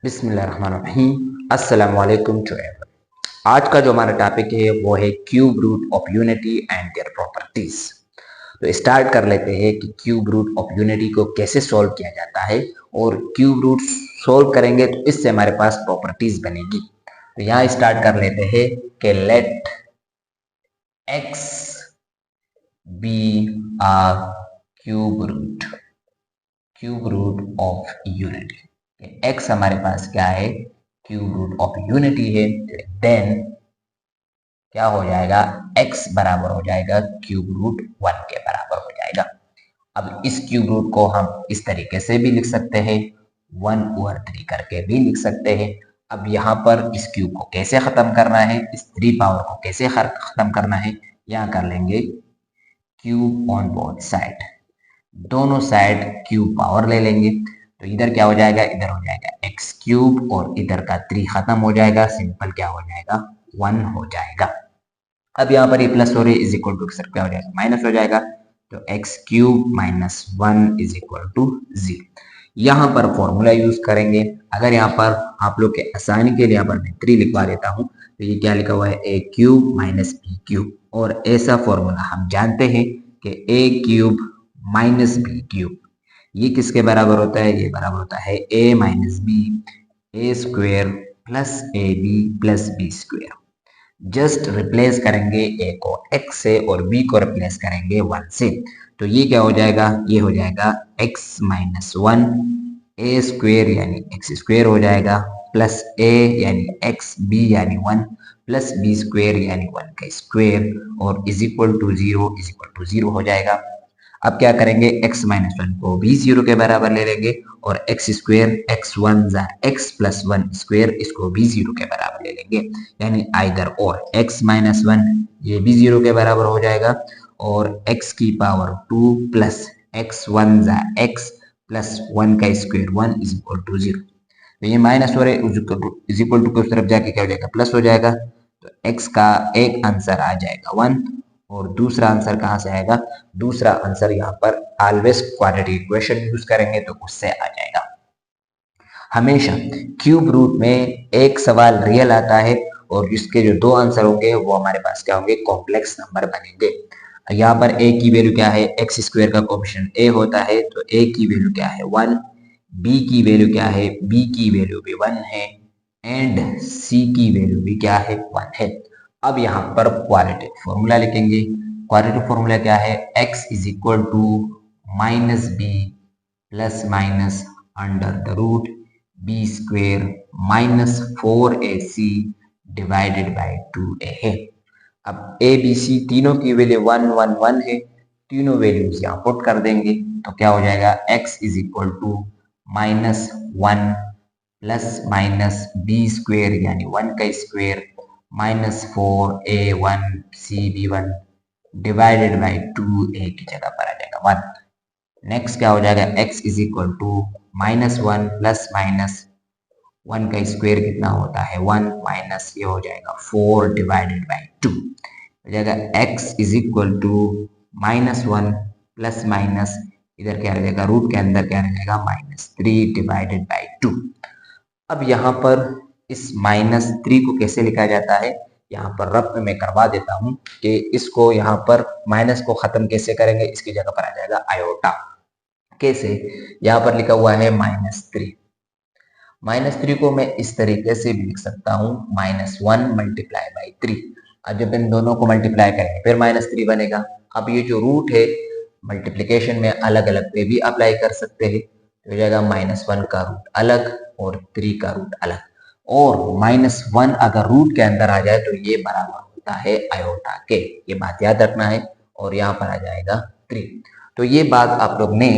बिस्मिल्लाहिर्रहमानिर्रहीम अस्सलाम वालेकुम टू एवरीवन। आज का जो हमारा टॉपिक है वो है cube root of unity and their properties. तो स्टार्ट कर लेते हैं कि क्यूब रूट ऑफ यूनिटी को कैसे सॉल्व किया जाता है और क्यूब रूट सॉल्व करेंगे तो इससे हमारे पास प्रॉपर्टीज बनेगी। तो यहाँ स्टार्ट कर लेते हैं कि let x be a cube root of unity. X हमारे पास क्या है, क्यूब रूट ऑफ यूनिटी है। देन क्या हो जाएगा, x बराबर हो जाएगा क्यूब रूट 1 के बराबर हो जाएगा। अब इस क्यूब रूट को हम इस तरीके से भी लिख सकते हैं, 1/3 करके भी लिख सकते हैं। अब यहाँ पर इस क्यूब को कैसे खत्म करना है, इस 3 पावर को कैसे खत्म करना है, यहाँ कर लेंगे क्यूब ऑन बोथ साइड। दोनों साइड क्यूब पावर ले लेंगे तो इधर क्या हो जाएगा, इधर हो जाएगा एक्स क्यूब और इधर का 3 खत्म हो जाएगा, सिंपल क्या हो जाएगा 1 हो जाएगा। अब यहाँ पर ये प्लस हो रही है इज इक्वल टू क्या हो जाएगा, माइनस हो जाएगा। तो x cube minus 1 is equal to 0। यहाँ पर फॉर्मूला यूज करेंगे। अगर यहाँ पर आप लोग के आसानी के लिए यहाँ पर मैं 3 लिखवा देता हूँ, तो ये क्या लिखा हुआ है, A cube minus B cube. और ऐसा फॉर्मूला हम जानते हैं कि A cube minus B cube ये किसके बराबर होता है, ये बराबर होता है A minus B, A square plus A B plus B square. Just replace करेंगे ए को x से और b को रिप्लेस करेंगे 1 से। तो ये क्या हो जाएगा, ये हो जाएगा x माइनस 1, ए स्क्वेयर यानी एक्स स्क्वेयर हो जाएगा, प्लस ए यानी एक्स, बी यानी 1 प्लस बी स्क्वेयर यानी 1 का स्क्वेयर, और इज इक्वल टू 0 हो जाएगा। अब क्या करेंगे, x माइनस 1 को भी 0 के बराबर ले लेंगे और एक्स स्क्वेयर x1 जा एक्स प्लस 1 स्क्वेयर इसको भी 0 के बराबर ले लेंगे, यानी आइदर और x माइनस 1 ये भी 0 के बराबर हो जाएगा और x की पावर 2 प्लस x1 जा एक्स प्लस 1 का स्क्वेयर 1 इज इक्वल टू 0। तो ये माइनस हो रहे इज इक्वल टू की तरफ जाके क्या हो जाएगा, प्लस हो जाएगा। तो x का एक आंसर आ जाएगा 1 और दूसरा आंसर कहाँ से आएगा, दूसरा आंसर यहाँ पर ऑलवेज क्वाड्रेटिक इक्वेशन यूज करेंगे तो उससे आ जाएगा। हमेशा क्यूब रूट में एक सवाल रियल आता है और इसके जो 2 आंसर होंगे वो हमारे पास क्या होंगे, कॉम्प्लेक्स नंबर बनेंगे। यहाँ पर a की वैल्यू क्या है, एक्स स्क्वायर का कोएफिशिएंट a होता है तो a की वैल्यू क्या है 1, b की वैल्यू क्या है, b की वैल्यू भी 1 है एंड c की वैल्यू भी क्या है 1 है। अब यहाँ पर क्वाड्रेटिक फॉर्मूला लिखेंगे। क्वाड्रेटिक फॉर्मूला क्या है, x is equal to minus b plus minus under the root b square minus 4ac divided by 2a है। अब ए बी सी तीनों की वैल्यू 1 1 1 है, तीनों वैल्यूज यहाँ पुट कर देंगे तो क्या हो जाएगा, x is equal to minus 1 plus minus b square यानी 1 का square minus 4a1 cb1 divided by 2a की जगह पर आ जाएगा 1। नेक्स्ट क्या हो जाएगा, x is equal to minus 1 plus minus 1 का स्क्वायर कितना होता है 1 माइनस ये हो जाएगा 4 डिवाइडेड बाई 2 हो जाएगा। x is equal to minus 1 plus minus इधर क्या रह जाएगा, रूट के अंदर क्या रह जाएगा माइनस 3 डिवाइडेड बाई 2। अब यहाँ पर इस माइनस 3 को कैसे लिखा जाता है, यहाँ पर रफ में मैं करवा देता हूँ कि इसको यहाँ पर माइनस को खत्म कैसे करेंगे, इसकी जगह पर आ जाएगा आयोटा। कैसे, यहाँ पर लिखा हुआ है -3 को मैं इस तरीके से भी लिख सकता हूँ -1 मल्टीप्लाई बाई 3। अब जब इन दोनों को मल्टीप्लाई करेंगे फिर -3 बनेगा। अब ये जो रूट है मल्टीप्लिकेशन में अलग अलग पे भी अप्लाई कर सकते हैं, तो हो जाएगा -1 का रूट अलग और 3 का रूट अलग, और -1 अगर रूट के अंदर आ जाए तो ये बराबर होता है आयोटा के, ये बात याद रखना है। और यहाँ पर आ जाएगा 3। तो ये बात आप लोग ने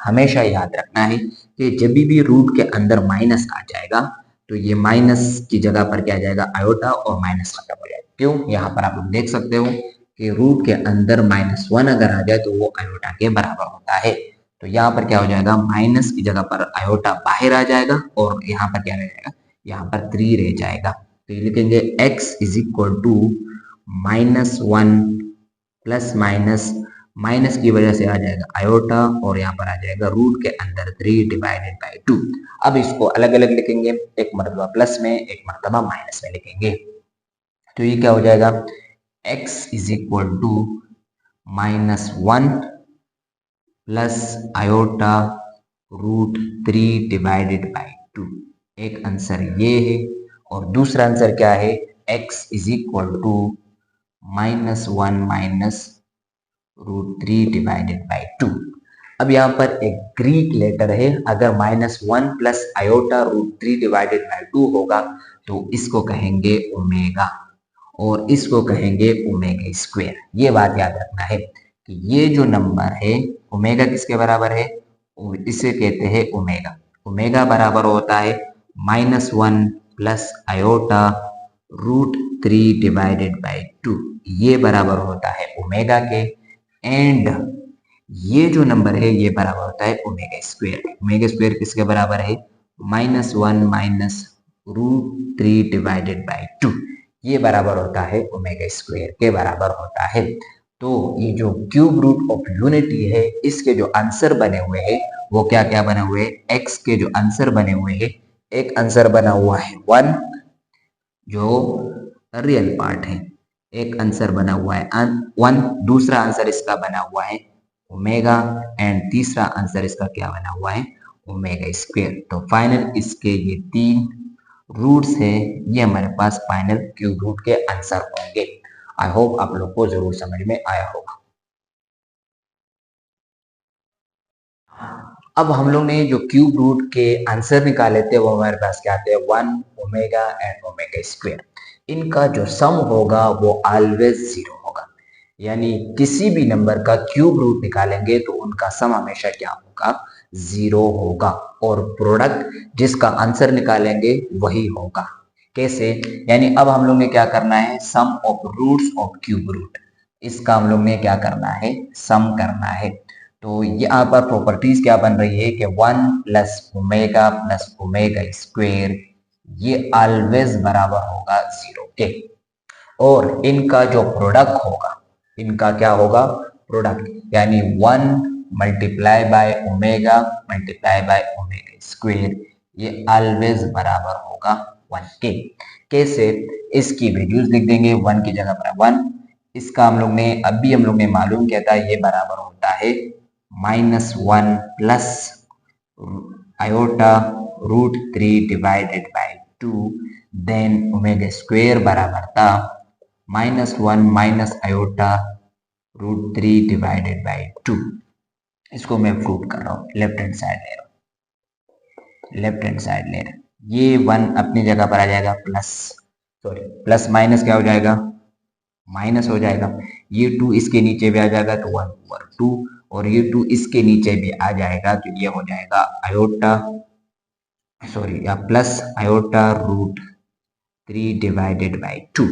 हमेशा याद रखना है कि जब भी रूट के अंदर माइनस आ जाएगा तो ये माइनस की जगह पर क्या आ जाएगा आयोटा और माइनस खत्म हो जाएगा। क्यों, यहाँ पर आप लोग देख सकते हो कि रूट के अंदर -1 अगर आ जाए तो वो आयोटा के बराबर होता है। तो यहाँ पर क्या हो जाएगा, माइनस की जगह पर आयोटा बाहर आ जाएगा और यहाँ पर क्या रह जाएगा, यहाँ पर 3 रह जाएगा। तो ये लिखेंगे x is equal to -1 plus minus minus की वजह से आ जाएगा आयोटा और यहाँ पर आ जाएगा रूट के अंदर 3 डिवाइडेड बाई 2। अब इसको अलग अलग लिखेंगे, एक मरतबा प्लस में एक मरतबा माइनस में लिखेंगे। तो ये क्या हो जाएगा, x is equal to -1 plus iota root 3 divided by 2। एक आंसर ये है और दूसरा आंसर क्या है, x is equal to -1 minus root 3 divided by 2। अब यहाँ पर एक ग्रीक लेटर है, अगर -1 plus iota root 3 divided by 2 होगा तो इसको कहेंगे ओमेगा और इसको कहेंगे ओमेगा स्क्वायर। ये बात याद रखना है कि ये जो नंबर है ओमेगा किसके बराबर है, इसे कहते हैं ओमेगा। ओमेगा बराबर होता है -1 plus iota root 3 divided by 2। ये बराबर होता है ओमेगा के, एंड ये जो नंबर है ये बराबर होता है ओमेगा स्क्वायर। ओमेगा स्क्वायर किसके बराबर है, -1 माइनस रूट 3 डिवाइडेड बाई 2। ये बराबर होता है ओमेगा स्क्वायर के बराबर होता है। तो ये जो क्यूब रूट ऑफ यूनिटी है इसके जो आंसर बने हुए हैं वो क्या क्या बने हुए हैं, एक्स के जो आंसर बने हुए हैं, एक आंसर बना हुआ है 1 जो रियल पार्ट है, एक आंसर बना हुआ है 1, दूसरा आंसर इसका बना हुआ है ओमेगा, एंड तीसरा आंसर इसका क्या बना हुआ है, ओमेगा स्क्वायर। तो फाइनल इसके ये 3 रूट्स है, ये हमारे पास फाइनल क्यूब रूट के आंसर होंगे। आई होप आप लोग को जरूर समझ में आया होगा। अब हम लोग ने जो क्यूब रूट के आंसर निकाले थे वो हमारे पास क्या आते हैं, 1 ओमेगा एंड ओमेगा स्क्वायर। इनका जो सम होगा वो ऑलवेज 0 होगा, यानी किसी भी नंबर का क्यूब रूट निकालेंगे तो उनका सम हमेशा क्या होगा, 0 होगा, और प्रोडक्ट जिसका आंसर निकालेंगे वही होगा। कैसे, यानी अब हम लोग ने क्या करना है, sum of roots of cube root, इसका हम लोग ने क्या करना है, सम करना है। तो यहाँ पर प्रॉपर्टीज क्या बन रही है कि 1 प्लस ओमेगा स्क्वायर ये ऑलवेज बराबर होगा 0 के, और इनका जो प्रोडक्ट होगा, इनका क्या होगा, प्रोडक्ट, यानी 1 मल्टीप्लाई बाय ओमेगा स्क्वायर ये ऑलवेज बराबर होगा 1 के। कैसे, इसकी वैल्यूज लिख देंगे, 1 की जगह पर 1, इसका हम लोग ने मालूम किया था, ये बराबर होता है -1 plus iota root 3 divided by 2, then omega square बराबर था -1 minus iota root 3 divided by 2। इसको मैं प्रूव कर रहा हूँ, लेफ्ट हैंड साइड ले रहा हूँ, ये 1 अपनी जगह पर आ जाएगा, प्लस माइनस क्या हो जाएगा, माइनस हो जाएगा, ये 2 इसके नीचे भी आ जाएगा तो 1/2, और ये 2 इसके नीचे भी आ जाएगा तो ये हो जाएगा या plus iota root 3 divided by 2।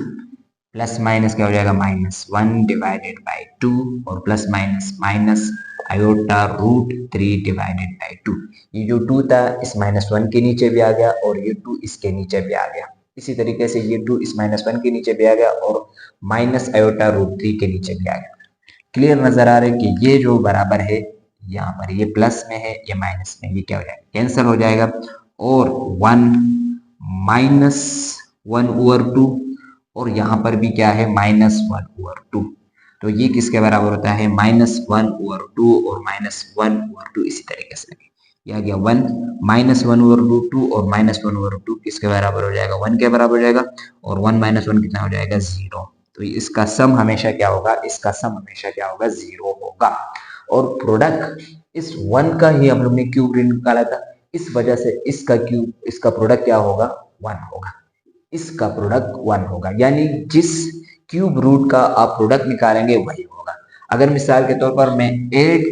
Plus minus क्या हो जाएगा, -1 डिवाइडेड बाई 2, और plus minus iota root 3 divided by 2। ये जो 2 था इस -1 के नीचे भी आ गया और ये 2 इसके नीचे भी आ गया। इसी तरीके से ये 2 इस -1 के नीचे भी आ गया और माइनस आयोटा रूट 3 के नीचे भी आ गया। क्लियर नजर आ रहा है कि ये जो बराबर है, यहाँ पर ये प्लस में है, ये माइनस में, ये क्या हो जाएगा, कैंसिल हो जाएगा, और 1 -1/2, और यहाँ पर भी क्या है, -1/2। तो ये किसके बराबर होता है, -1/2 और -1/2, इसी तरीके से ये आ गया 1 -1/2 और -1/2 किसके बराबर हो जाएगा, 1 के बराबर हो जाएगा, और 1 - 1 कितना हो जाएगा, 0। तो इसका सम हमेशा क्या होगा, 0 होगा, और प्रोडक्ट इस 1 का ही हम लोग ने क्यूब रूट निकाला था, इस वजह से इसका प्रोडक्ट क्या होगा, 1 होगा, इसका प्रोडक्ट 1 होगा, यानी जिस क्यूब रूट का आप प्रोडक्ट निकालेंगे वही होगा। अगर मिसाल के तौर पर मैं 8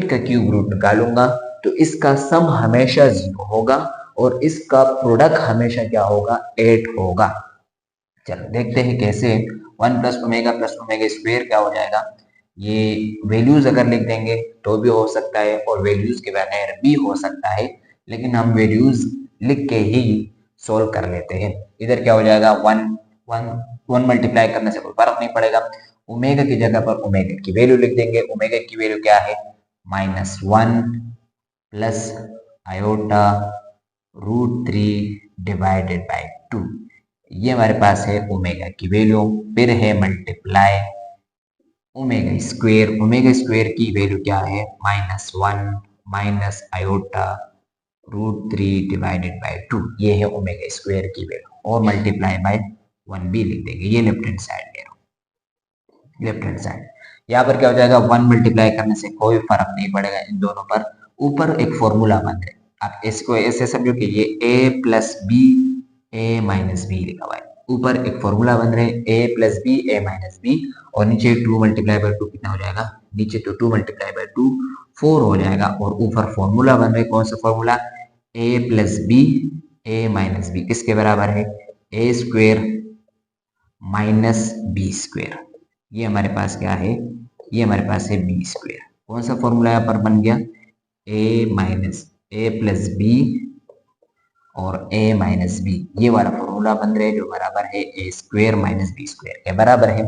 का क्यूब रूट निकालूंगा तो इसका सम हमेशा 0 होगा और इसका प्रोडक्ट हमेशा क्या होगा, 8 होगा। चलो देखते हैं कैसे। 1 प्लस ओमेगा स्क्वायर क्या हो जाएगा, ये वैल्यूज अगर लिख देंगे तो भी हो सकता है और वैल्यूज के बगैर भी हो सकता है, लेकिन हम वैल्यूज लिख के ही सोल्व कर लेते हैं। इधर क्या हो जाएगा, 1 मल्टीप्लाई करने से कोई फर्क नहीं पड़ेगा, ओमेगा की जगह पर ओमेगा की वैल्यू लिख देंगे। ओमेगा की वैल्यू क्या है, -1 प्लस आयोटा √3/2। ये हमारे पास है ओमेगा की वैल्यू। फिर है मल्टीप्लाई ओमेगा स्क्वेयर की वैल्यू क्या है, -1 माइनस आयोटा √3/2। ये है ओमेगा स्क्वेयर की वैल्यू, और मल्टीप्लाई बाय 1 भी लिख देंगे। ये लेफ्ट हैंड साइड ले रहा हूँ, लेफ्ट हैंड साइड। यहाँ पर क्या हो जाएगा, 1 मल्टीप्लाई करने से कोई फर्क नहीं पड़ेगा इन दोनों पर। ऊपर एक फॉर्मूला बन है, आप इसको ऐसे समझो कि ये a plus b a minus b लिखा हुआ है। ऊपर एक फॉर्मूला बन रहे हैं a plus b a minus b, और नीचे 2 मल्टीप्लाई बाय 2 कितना हो जाएगा, नीचे तो 2 मल्टीप्लाई बाय 2 4 हो जाएगा, और ऊपर फॉर्मूला बन रहे कौन सा formula, a plus b a minus b किसके बराबर है, a square minus b square. ये हमारे पास क्या है, ये हमारे पास है बी स्क्वेयर। कौन सा फॉर्मूला यहाँ पर बन गया, ए प्लस बी और a माइनस बी, ये वाला फॉर्मूला बन रहे जो बराबर है ए स्क्वेयर माइनस बी स्क्वेयर के बराबर है।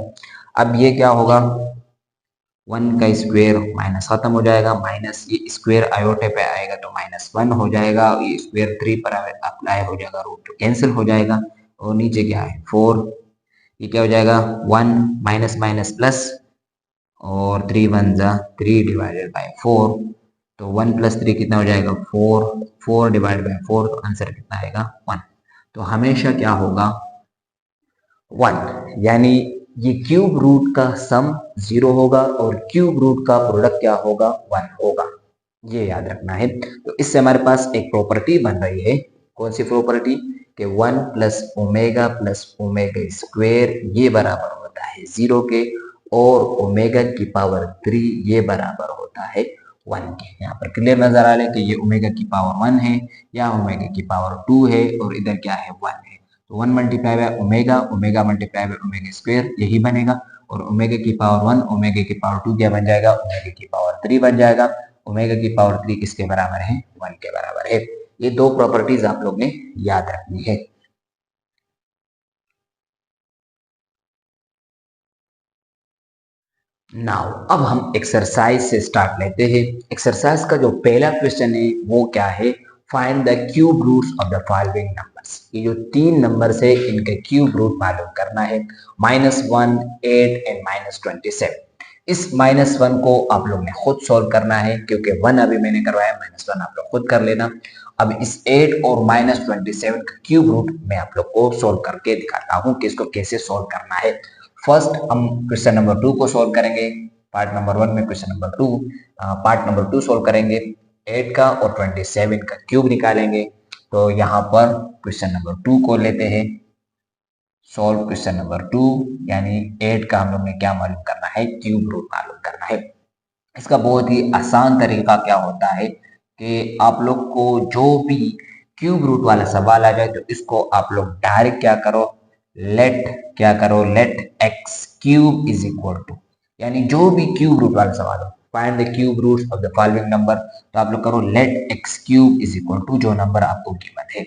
अब ये क्या होगा, 1 का स्क्वेयर माइनस खत्म हो जाएगा, माइनस ये स्क्वेयर आयोटे पे आएगा तो -1 हो जाएगा, ये स्क्वेयर 3 पर अप्लाई हो जाएगा, रूट कैंसिल हो जाएगा, और नीचे क्या है 4, ये क्या हो जाएगा 1 माइनस माइनस प्लस, और 3 1 जा 3/4, तो 1 + 3 कितना हो जाएगा 4, 4/4, तो आंसर कितना आएगा 1। तो हमेशा क्या होगा 1, यानी ये क्यूब रूट का सम 0 होगा और क्यूब रूट का प्रोडक्ट क्या होगा 1 होगा, ये याद रखना है। तो इससे हमारे पास एक प्रॉपर्टी बन रही है, कौन सी प्रॉपर्टी, कि 1 + ओमेगा + ओमेगा स्क्वेयर ये बराबर होता है 0 के, और ओमेगा की पावर 3 ये बराबर होता है 1 के। यहाँ पर क्लियर नजर आ रहा है कि ये ओमेगा की पावर 1 है, या ओमेगा की पावर 2 है, और इधर क्या है 1 है। तो 1 multiply by omega, omega multiply by omega square यही बनेगा, और ओमेगा की पावर 1 ओमेगा की पावर 2 क्या बन जाएगा, ओमेगा की पावर 3 बन जाएगा। ओमेगा की पावर 3 किसके बराबर है, 1 के बराबर है। ये दो प्रॉपर्टीज आप लोग ने याद रखनी है। नाउ अब हम एक्सरसाइज से स्टार्ट लेते हैं। एक्सरसाइज का जो पहला क्वेश्चन है वो क्या है, find the cube roots of the following numbers. ये जो 3 नंबर्स है इनके क्यूब रूट मालूम करना है, -1, 8 एंड -27। इस -1 को आप लोग ने खुद सॉल्व करना है, क्योंकि 1 अभी मैंने करवाया, -1 आप लोग खुद कर लेना। अब इस 8 और -27 का क्यूब रूट मैं आप लोग को सॉल्व करके दिखाता हूँ कि इसको कैसे सॉल्व करना है। फर्स्ट हम क्वेश्चन नंबर 2 को सॉल्व करेंगे, पार्ट नंबर 1 में question number 2, part number 2 solve करेंगे। 8 का और 27 का क्यूब निकालेंगे। तो यहाँ पर क्वेश्चन नंबर 2 को लेते हैं, सॉल्व क्वेश्चन नंबर 2, यानी 8 का हम लोग ने क्या मालूम करना है, क्यूब रूट मालूम करना है। इसका बहुत ही आसान तरीका क्या होता है कि आप लोग को जो भी क्यूब रूट वाला सवाल आ जाए तो इसको आप लोग डायरेक्ट क्या करो, let x cube is equal to, यानी जो भी क्यूब रूट वाला सवाल हो, find the cube roots of the following number, तो आप लोग करो let x cube is equal to जो नंबर आपको गिवन है।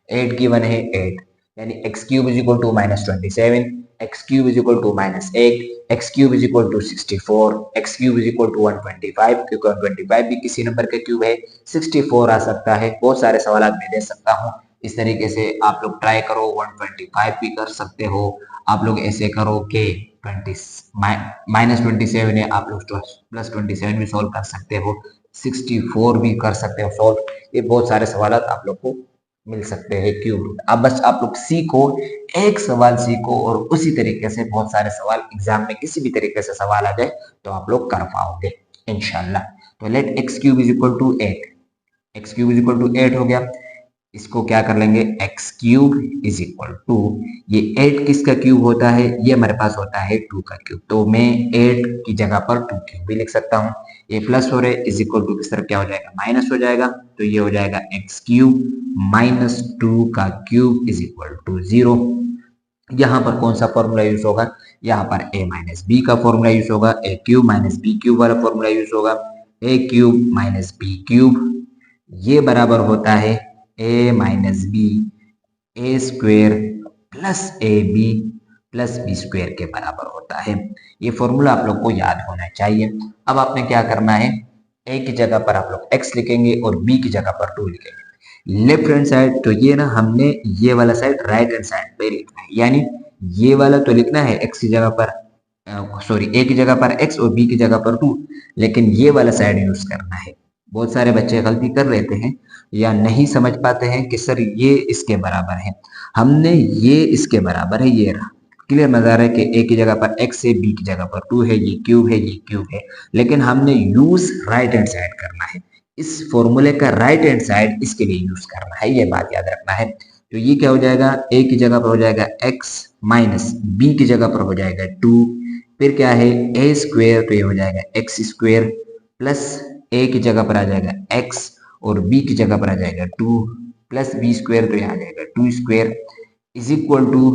8 गिवन है 8, यानी x cube is equal to -27, x cube is equal to -8, x cube is equal to 64, x cube is equal to 125, क्योंकि 125 भी किसी नंबर का क्यूब है, 64 आ सकता है। बहुत सारे सवाल मैं दे सकता हूँ, इस तरीके से आप लोग ट्राई करो, 125 भी कर सकते हो। आप लोग ऐसे करो कि -27 है, आप लोग +27 भी सॉल्व कर सकते हो, 64 भी कर सकते हो सॉल्व। ये बहुत सारे सवाल आप लोग को मिल सकते हैं क्यूब रूट। अब बस आप लोग सीखो, एक सवाल सीखो, और उसी तरीके से बहुत सारे सवाल एग्जाम में किसी भी तरीके से सवाल आ जाए तो आप लोग कर पाओगे इंशाल्लाह। तो let x cube is equal to 8, x cube is equal to 8 हो गया। इसको क्या कर लेंगे, x cube is equal to, ये 8 किसका क्यूब होता है, ये हमारे पास होता है 2 का क्यूब, तो मैं 8 की जगह पर 2 क्यूब भी लिख सकता हूँ। ये प्लस हो रहे इज इक्वल टू किस तरफ क्या हो जाएगा, माइनस हो जाएगा, तो ये हो जाएगा x क्यूब -2 का क्यूब इज इक्वल टू 0। यहाँ पर कौन सा फॉर्मूला यूज होगा, यहाँ पर a माइनस बी का फॉर्मूला यूज होगा, a cube minus B cube वाला फॉर्मूला यूज होगा। a cube minus B cube ये बराबर होता है a minus b a square plus A B plus b square के बराबर होता है। ये फॉर्मूला आप लोग को याद होना चाहिए। अब आपने क्या करना है, ए की जगह पर आप लोग एक्स लिखेंगे और बी की जगह पर 2 लिखेंगे। लेफ्ट हैंड साइड, तो ये ना हमने ये वाला साइड राइट हैंड साइड पे लिखना है, यानी ये वाला तो लिखना है एक्स की जगह पर, सॉरी ए की जगह पर एक्स और बी की जगह पर 2, लेकिन ये वाला साइड यूज करना है। बहुत सारे बच्चे गलती कर लेते हैं या नहीं समझ पाते हैं कि सर ये इसके बराबर है, हमने ये इसके बराबर है, ये रहा क्लियर नजर है कि ए की जगह पर एक्स है, बी की जगह पर 2 है, ये क्यूब है, ये क्यूब है, लेकिन हमने यूज राइट हैंड साइड करना है। इस फॉर्मूले का राइट हैंड साइड इसके लिए यूज करना है, ये बात याद रखना है। तो ये क्या हो जाएगा, ए की जगह पर हो जाएगा एक्स माइनस बी की जगह पर हो जाएगा 2, फिर क्या है ए स्क्वेयर, तो ये हो जाएगा एक्स स्क्वेयर प्लस ए की जगह पर आ जाएगा एक्स और बी की जगह पर आ जाएगा 2 प्लस बी स्क्वेयर, तो यहाँ आ जाएगा 2 स्क्वेयर इज इक्वल टू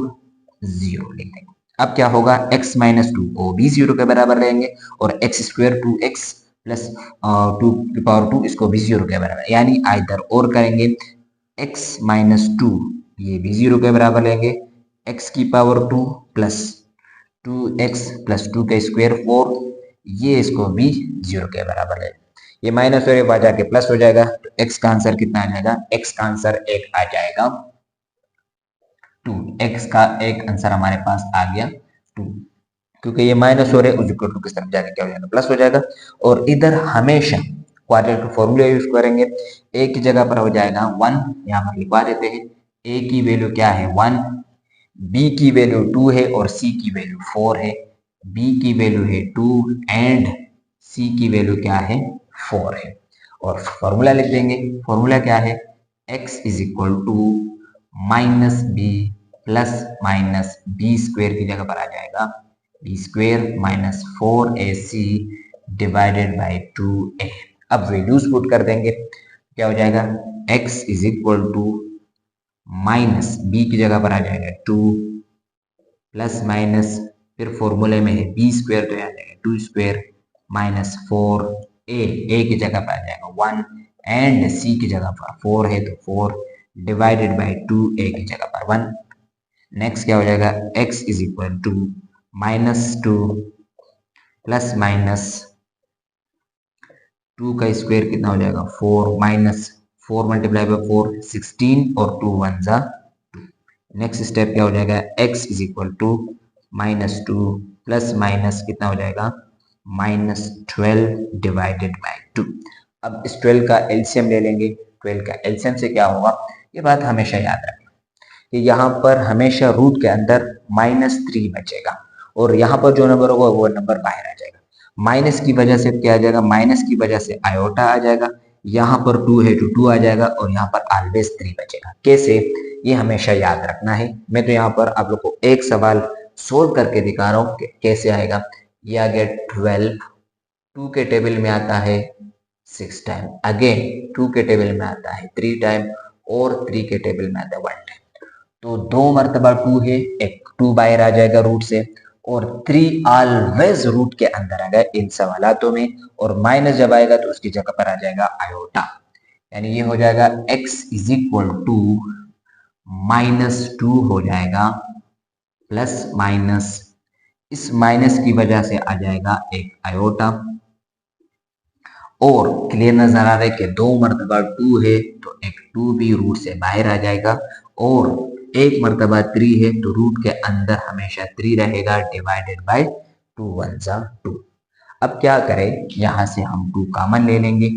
0 लिख देंगे। अब क्या होगा, x माइनस 2 को भी 0 के बराबर लेंगे और एक्स स्क्वेयर 2x प्लस 2 की पावर 2 इसको भी 0 के बराबर, यानी आइदर और करेंगे। x माइनस 2 ये भी 0 के बराबर लेंगे, x की पावर 2 प्लस 2x प्लस 2 का स्क्वायर 4, ये इसको भी 0 के बराबर लेंगे। ये माइनस और ये आ जाके प्लस हो जाएगा, तो x का आंसर कितना आ जाएगा, x का आंसर 1 आ जाएगा 2। x का एक आंसर हमारे पास आ गया 2, क्योंकि ये माइनस हो रहा है, उस टू की तरफ जाके क्या हो जाएगा, प्लस हो जाएगा। और इधर हमेशा क्वाड्रेटिक फॉर्मूला यूज करेंगे, a की जगह पर हो जाएगा 1, यहाँ पर लिखवा देते हैं, a की वैल्यू क्या है 1, b की वैल्यू 2 है और c की वैल्यू 4 है, b की वैल्यू है 2 एंड c की वैल्यू क्या है 4 है। और फॉर्मूला लिख देंगे, फॉर्मूला क्या है, x is equal to minus b plus minus b square की जगह पर आ जाएगा b square minus 4ac divided by 2a। अब वैल्यूज पुट कर देंगे, क्या हो जाएगा, x is equal to minus b की जगह पर आ जाएगा 2 प्लस माइनस, फिर फॉर्मूले में है बी स्क्वेयर, तो यहाँ जाएगा 2 स्क्वेयर माइनस 4a की जगह पर आ जाएगा 1 एंड c की जगह पर 4 है तो 4 डिवाइडेड बाई 2a की जगह पर 1। नेक्स्ट क्या हो जाएगा, x is equal to minus 2 plus minus 2 का स्क्वायर कितना हो जाएगा 4 माइनस 4 मल्टीप्लाई बाई 4 16 और 2 1 जा 2। नेक्स्ट स्टेप क्या हो जाएगा, x is equal to minus 2 plus minus कितना हो जाएगा माइनस 12 डिवाइडेड बाई 2। अब इस 12 का एलसीएम ले लेंगे, 12 का एलसीएम से क्या होगा, ये बात हमेशा याद रखना कि यहाँ पर हमेशा रूट के अंदर -3 बचेगा और यहाँ पर जो नंबर होगा वो नंबर बाहर आ जाएगा। माइनस की वजह से क्या आ जाएगा, माइनस की वजह से आयोटा आ जाएगा, यहाँ पर 2 है तो 2 आ जाएगा और यहाँ पर ऑलवेज 3 बचेगा। कैसे, ये हमेशा याद रखना है। मैं तो यहाँ पर आप लोग को एक सवाल सोल्व करके दिखा रहा हूँ कि कैसे आएगा। ये आ गया 12, 2 के टेबल में आता है 6 टाइम, अगेन 2 के टेबल में आता है 3 टाइम और 3 के टेबल में आता है 1 टाइम। तो 2 मरतबा 2 है, एक 2 बाहर आ जाएगा रूट से और 3 ऑलवेज रूट के अंदर आ गया इन सवालों में, और माइनस जब आएगा तो उसकी जगह पर आ जाएगा आयोटा, यानी ये हो जाएगा x इज इक्वल टू -2 हो जाएगा प्लस माइनस, इस माइनस की वजह से आ जाएगा एक आयोटा, और क्लियर नजर आ रहा है कि 2 मरतबा 2 है तो एक 2 भी रूट से बाहर आ जाएगा, और 1 मरतबा 3 है तो रूट के अंदर हमेशा 3 रहेगा डिवाइडेड बाय 2 1 जा 2। अब क्या करें, यहां से हम 2 कॉमन ले लेंगे,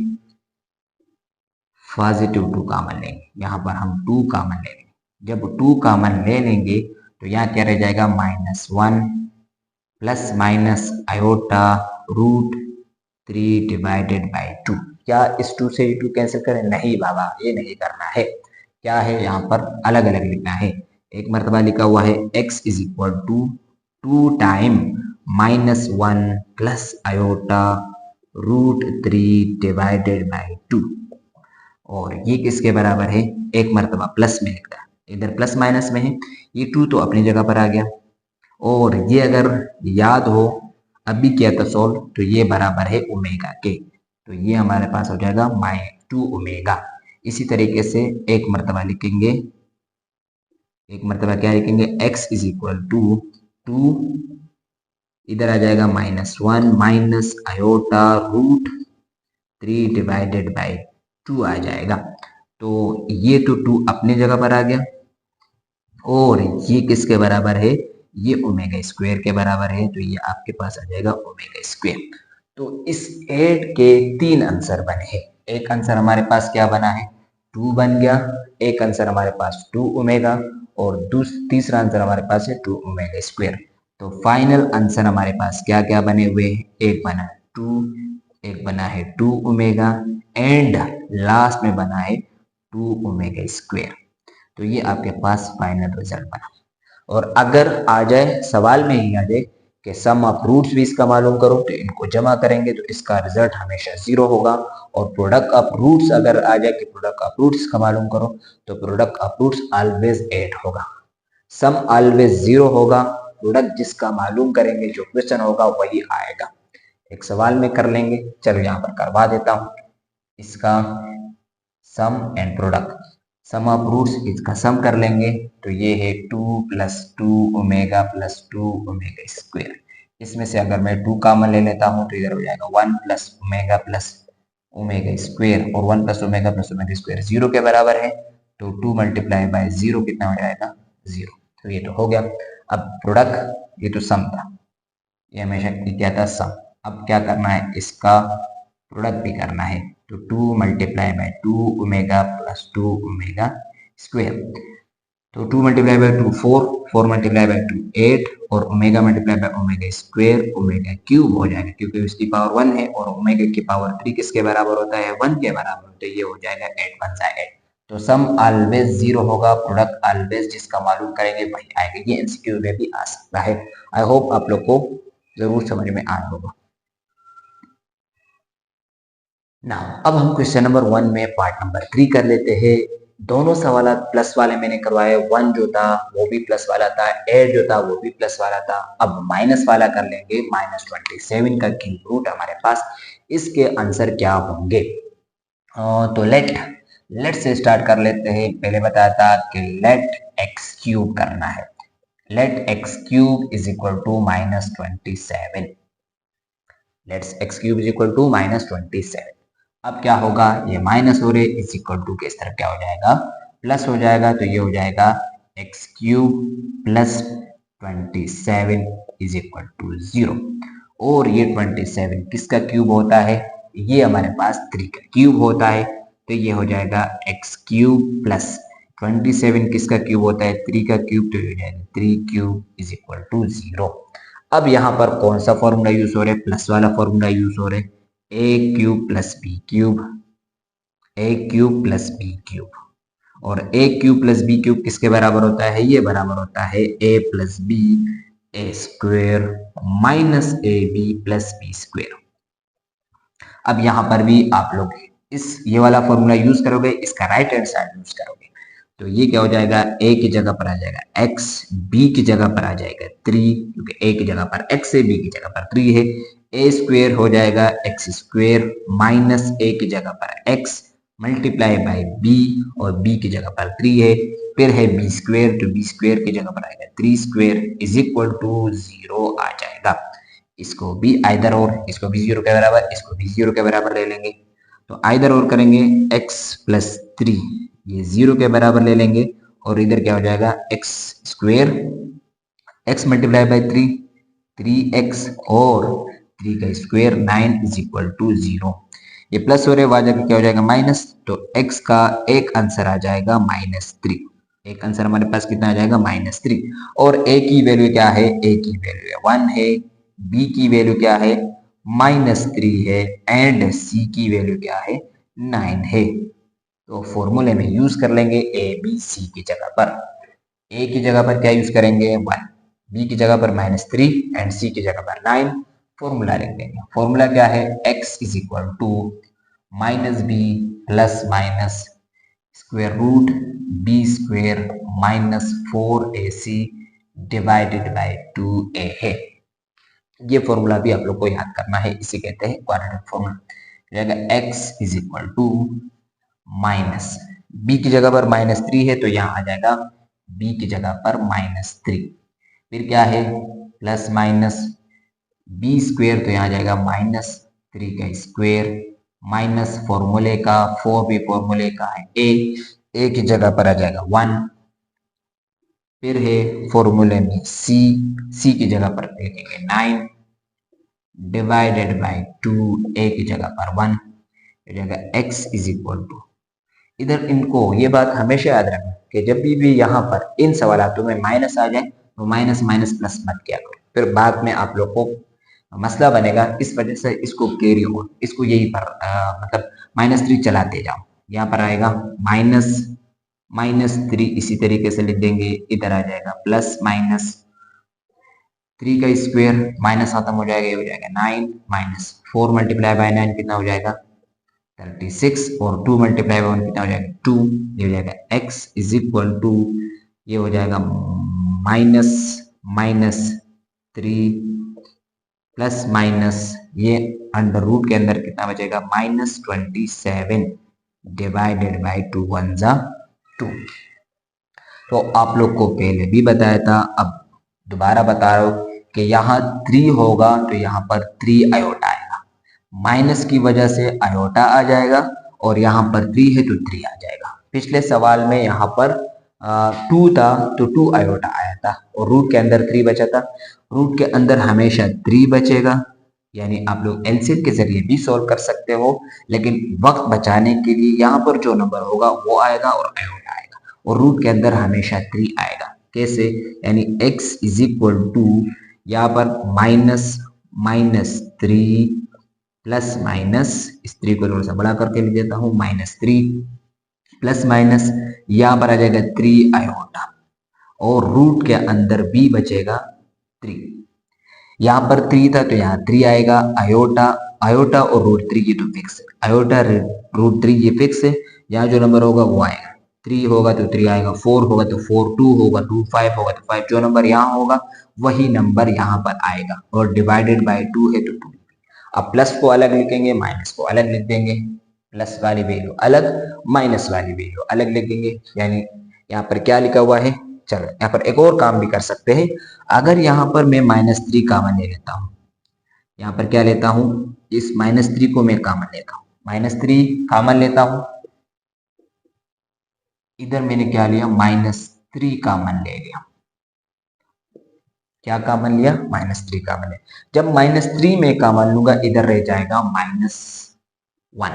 पॉजिटिव 2 कॉमन लेंगे, यहाँ पर हम 2 कॉमन ले लेंगे। जब 2 कॉमन ले लेंगे तो यहाँ क्या रह जाएगा -1 plus minus iota root 3 divided by 2। क्या इस 2 से 2 कैंसिल करें, नहीं बाबा ये नहीं करना है। क्या है, यहाँ पर अलग अलग लिखना है। एक मरतबा लिखा हुआ है x is equal to 2 time -1 plus iota root 3 divided by 2, और ये किसके बराबर है, एक मरतबा प्लस में लिखा है, इधर प्लस माइनस में है, ये 2 तो अपनी जगह पर आ गया, और ये अगर याद हो अभी किया था सोल्व, तो ये बराबर है ओमेगा के, तो ये हमारे पास हो जाएगा -2 ओमेगा। इसी तरीके से एक मरतबा लिखेंगे, एक मरतबा क्या लिखेंगे, x इज इक्वल टू 2, इधर आ जाएगा -1 minus iota root 3 divided by 2 आ जाएगा। तो ये तो 2 अपनी जगह पर आ गया और ये किसके बराबर है, ये ओमेगा स्क्वायर के बराबर है, तो ये आपके पास आ जाएगा ओमेगा स्क्वायर। तो इस 8 के 3 आंसर बने हैं। एक आंसर हमारे पास क्या बना है, 2 बन गया, एक आंसर हमारे पास 2 ओमेगा और तीसरा आंसर हमारे पास है 2 ओमेगा स्क्वायर। तो फाइनल आंसर हमारे पास क्या क्या बने हुए हैं, एक बना है 2, एक बना है 2 ओमेगा एंड लास्ट में बना है 2 ओमेगा स्क्वायर। तो ये आपके पास फाइनल रिजल्ट बना। और अगर आ जाए सवाल में ही आ जाए कि सम ऑफ रूट्स भी इसका मालूम करो, तो इनको जमा करेंगे तो इसका रिजल्ट हमेशा 0 होगा। और प्रोडक्ट ऑफ रूट्स अगर आ जाए कि प्रोडक्ट ऑफ रूट्स का मालूम करो, तो प्रोडक्ट ऑफ रूट्स ऑलवेज 8 होगा, सम ऑलवेज 0 होगा। प्रोडक्ट जिसका मालूम करेंगे, जो क्वेश्चन होगा वही आएगा। एक सवाल में कर लेंगे, चलो यहाँ पर करवा देता हूँ इसका sum and product. Sum of roots इसका सम कर लेंगे तो ये है 2 + 2 ओमेगा + 2 ओमेगा स्क्वायर। इसमें से अगर मैं 2 कॉमन ले लेता हूँ तो इधर हो जाएगा 1 + ओमेगा + ओमेगा स्क्वायर, और 1 + ओमेगा + ओमेगा स्क्वायर 0 के बराबर है, तो 2 × 0 कितना हो जाएगा, 0। तो ये तो हो गया। अब प्रोडक्ट, ये तो सम था, ये हमेशा क्या था, सम। अब क्या करना है, इसका प्रोडक्ट भी करना है, तो 2 × 2 ओमेगा + 2 ओमेगा स्क्वायर। तो 2 × 2 4, 4 × 2 8 और omega × omega square omega cube हो जाएगा, क्योंकि उसकी पावर 1 है और ओमेगा की पावर 3 किसके बराबर होता है, 1 के बराबर। तो ये हो जाएगा 8 × 8। तो सम ऑलवेज 0 होगा, प्रोडक्ट ऑलवेज जिसका मालूम करेंगे वही आएगा। ये एमसीक्यू में भी आ सकता है। आई होप आप लोग को जरूर समझ में आया होगा। ना अब हम क्वेश्चन नंबर 1 में पार्ट नंबर 3 कर लेते हैं। दोनों सवाल प्लस वाले मैंने करवाए, 1 जो था वो भी प्लस वाला था, 8 जो था वो भी प्लस वाला था। अब माइनस वाला कर लेंगे, -27 का क्यूब रूट हमारे पास, इसके आंसर क्या होंगे। तो लेट से स्टार्ट कर लेते हैं। पहले बताया था कि लेट एक्स क्यूब करना है, let x cube is equal to -27, let's x cube is equal to -27। अब क्या होगा, ये माइनस हो रहे, इज इक्वल टू के इस तरफ क्या हो जाएगा, प्लस हो जाएगा। तो ये हो जाएगा x cube + 27 is equal to 0। और ये 27 किसका क्यूब होता है, ये हमारे पास 3 का क्यूब होता है। तो ये हो जाएगा एक्स क्यूब + 27 किसका क्यूब होता है, 3 का क्यूब। तो ये हो जाएगा 3 क्यूब इज इक्वल टू 0। अब यहाँ पर कौन सा फॉर्मूला यूज हो रहा है, प्लस वाला फॉर्मूला यूज हो रहा है, A cube + B cube, A cube + B cube. और ए क्यूब + बी क्यूब किसके बराबर होता है, ये बराबर होता है a + b a square - ab + b square. अब यहाँ पर भी आप लोग इस ये वाला फॉर्मूला यूज करोगे, इसका राइट हैंड साइड यूज करोगे, तो ये क्या हो जाएगा, a की जगह पर आ जाएगा x, b की जगह पर आ जाएगा 3, क्योंकि a की जगह पर x है, b की जगह पर 3 है। a स्क्वायर हो जाएगा x स्क्वायर - a की जगह पर x मल्टीप्लाई बाय b, और b की जगह पर 3 है। फिर है b स्क्वायर, तो b स्क्वायर की जगह पर आएगा 3 स्क्वायर इज इक्वल टू 0 आ जाएगा। इसको भी आइदर और, इसको भी 0 के बराबर, इसको भी 0 के बराबर ले लेंगे। तो आइदर और करेंगे, x + 3 ये 0 के बराबर ले लेंगे, और इधर क्या हो जाएगा x square, x multiply by 3 3x और 3 का स्क्वायर 9 इज इक्वल टू 0। ये प्लस हो रहे, वहां जाकर क्या हो जाएगा माइनस, तो x का एक आंसर आ जाएगा -3। एक आंसर हमारे पास कितना आ जाएगा, -3। और a की वैल्यू क्या है, a की वैल्यू है 1 है, b की वैल्यू क्या है -3 है, एंड c की वैल्यू क्या है 9 है। तो फॉर्मूले में यूज कर लेंगे ए बी सी की जगह पर। ए की जगह पर क्या यूज करेंगे 1, बी की जगह पर -3 एंड सी की जगह पर 9। फॉर्मूला लिख देंगे, फॉर्मूला क्या है, x is equal to -b + square root b square -4ac divided by 2a है। ये फॉर्मूला भी आप लोग को याद करना है, इसे कहते हैं quadratic formula. x is equal to minus, b की जगह पर -3 है, तो यहाँ आ जाएगा b की जगह पर -3 फिर क्या है प्लस माइनस बी स्क्वेयर, तो यहाँ आ जाएगा -3 का स्क्वेयर, माइनस फॉर्मूले का 4 भी फॉर्मूले का है ए की जगह पर आ जाएगा 1, फिर है फॉर्मूले में सी की जगह पर लिखेंगे 9 डिवाइडेड बाय 2, ए की जगह पर 1, हो जाएगा x इज इक्वल टू, इधर इनको ये बात हमेशा याद रखना कि जब भी यहाँ पर इन सवालों में माइनस आ जाए तो माइनस माइनस प्लस मत किया करो, फिर बाद में आप लोग को मसला बनेगा। इस वजह से इसको कैरी ऑन, इसको यही पर मतलब -3 चलाते जाओ। यहाँ पर आएगा -3, इसी तरीके से लिख देंगे, इधर आ जाएगा प्लस माइनस 3 का स्क्वायर, माइनस खत्म हो जाएगा, ये हो जाएगा 9 माइनस 4 मल्टीप्लाई बाय 9 कितना हो जाएगा 36, और 2 मल्टीप्लाई बाय 1 कितना हो जाएगा 2, ये हो जाएगा x इज इक्वल टू, ये हो जाएगा -3 प्लस माइनस ये अंडर रूट के अंदर कितना बचेगा -27 डिवाइडेड बाय 2 1 जा 2। तो आप लोग को पहले भी बताया था, अब दोबारा बता रहा हूं कि यहाँ 3 होगा तो यहाँ पर 3 आयोटा आएगा, माइनस की वजह से आयोटा आ जाएगा, और यहाँ पर 3 है तो 3 आ जाएगा। पिछले सवाल में यहाँ पर 2 था तो 2 आयोटा आया था, और रूट के अंदर 3 बचा था, रूट के अंदर हमेशा 3 बचेगा, यानी आप लोग एलसीएम के जरिए भी सॉल्व कर सकते हो, लेकिन वक्त बचाने के लिए यहाँ पर जो नंबर होगा वो आएगा और आयोटा आएगा, और रूट के अंदर हमेशा 3 आएगा। कैसे, यानी x इज इक्वल टू, यहाँ पर -3 प्लस माइनस, इस 3 को थोड़ा सा बड़ा करके लिख देता हूँ, -3 प्लस माइनस, यहाँ पर आ जाएगा 3 आयोटा, और रूट के अंदर भी बचेगा 3, यहाँ पर 3 था तो यहाँ 3 आएगा, आयोटा और रूट 3 की तो फिक्स है, आयोटा रूट 3 ये फिक्स है, यहाँ जो नंबर होगा वो आएगा, 3 होगा तो 3 आएगा, 4 होगा तो 4, 2 होगा 2, 5 होगा तो 5, जो नंबर यहाँ होगा वही नंबर यहाँ पर आएगा, और डिवाइडेड बाय 2 है तो 2। अब प्लस को अलग लिखेंगे, माइनस को अलग लिख देंगे, प्लस वाली वैल्यू अलग, माइनस वाली वैल्यू अलग लिख देंगे, यानी यहाँ पर क्या लिखा हुआ है। चलो यहाँ पर एक और काम भी कर सकते हैं, अगर यहाँ पर मैं -3 कॉमन ले लेता हूँ, यहाँ पर क्या लेता हूँ, इस -3 को मैं कॉमन लेता हूँ, -3 कॉमन लेता हूँ, इधर मैंने क्या लिया -3 कॉमन ले लिया, क्या कॉमन लिया -3 कॉमन लिया। जब -3 में कॉमन लूंगा इधर रह जाएगा -1,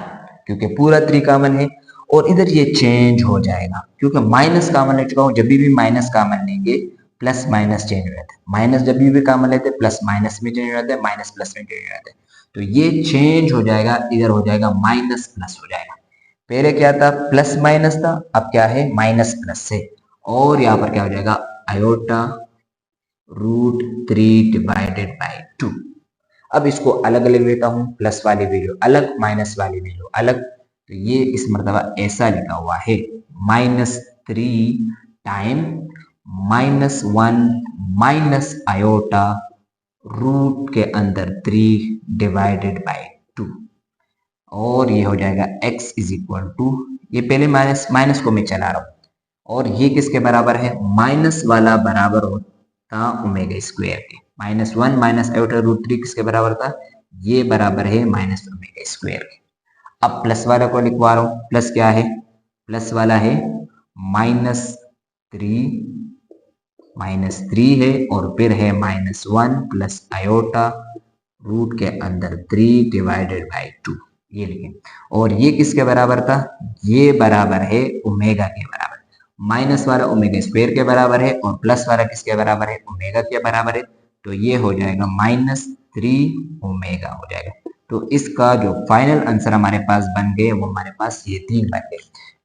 क्योंकि पूरा 3 कॉमन है, और इधर ये चेंज हो जाएगा क्योंकि माइनस कॉमन ले चुका हूं, जब भी माइनस कॉमन लेंगे प्लस माइनस चेंज हो जाता है, माइनस जब भी कॉमन लेते हैं प्लस माइनस में चेंज हो जाता है, माइनस प्लस में चेंज हो जाता है, तो ये चेंज हो जाएगा, इधर हो जाएगा माइनस प्लस हो जाएगा। पहले क्या था प्लस माइनस था, अब क्या है माइनस प्लस से, और यहाँ पर क्या हो जाएगा आयोटा रूट 3 डिवाइडेड बाय 2। अब इसको अलग अलग लेता हूँ, प्लस वाली वैल्यू अलग, माइनस वाली वैल्यू अलग, तो ये इस मर्तबा ऐसा लिखा हुआ है -3 टाइम -1 माइनस आयोटा रूट के अंदर 3 डिवाइडेड बाय 2, और ये हो जाएगा x इज इक्वल टू, ये पहले माइनस माइनस को मैं चला रहा हूँ, और ये किसके बराबर है, माइनस वाला बराबर होता ओमेगा स्क्वायर के, -1 माइनस आयोटा रूट 3 किसके बराबर था, ये बराबर है माइनस ओमेगा स्क्वायर के। अब प्लस वाला को लिखवा रहा हूँ, प्लस क्या है, प्लस वाला है -3 है, और फिर है -1 प्लस आयोटा रूट के अंदर 3 डिवाइडेड बाय 2, ये लिखें, और ये किसके बराबर था, ये बराबर है ओमेगा के बराबर, माइनस वाला ओमेगा स्क्वायर के बराबर है, और प्लस वाला किसके बराबर है ओमेगा के बराबर है, तो ये हो जाएगा -3 ओमेगा हो जाएगा। तो इसका जो फाइनल आंसर हमारे पास बन गए वो हमारे पास ये 3 बन गए,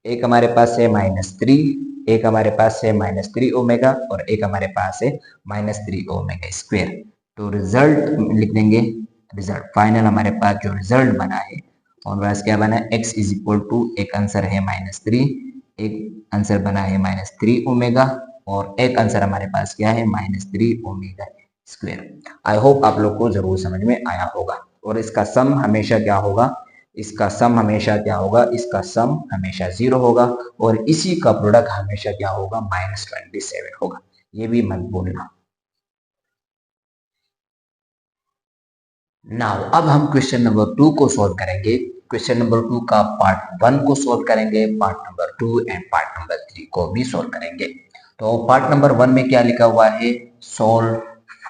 एक हमारे पास है -3, एक हमारे पास है -3 ओमेगा, और एक हमारे पास है -3 ओमेगा स्क्वायर। तो रिजल्ट लिख देंगे, रिजल्ट फाइनल हमारे पास जो रिजल्ट बना है और पास क्या बना है, x इज इक्वल टू, एक आंसर है -3, एक आंसर बना है -3 ओमेगा, और एक आंसर हमारे पास क्या है -3 ओमेगा स्क्वायर। आई होप आप लोग को जरूर समझ में आया होगा, और इसका सम हमेशा क्या होगा, इसका सम हमेशा क्या होगा, इसका सम हमेशा 0 होगा, और इसी का प्रोडक्ट हमेशा क्या होगा -27 होगा, ये भी मत भूलना। नाउ अब हम क्वेश्चन नंबर 2 को सॉल्व करेंगे। क्वेश्चन नंबर 2 का पार्ट 1 को सॉल्व करेंगे, part number 2 and part number 3 को भी सॉल्व करेंगे। तो पार्ट नंबर 1 में क्या लिखा हुआ है, solve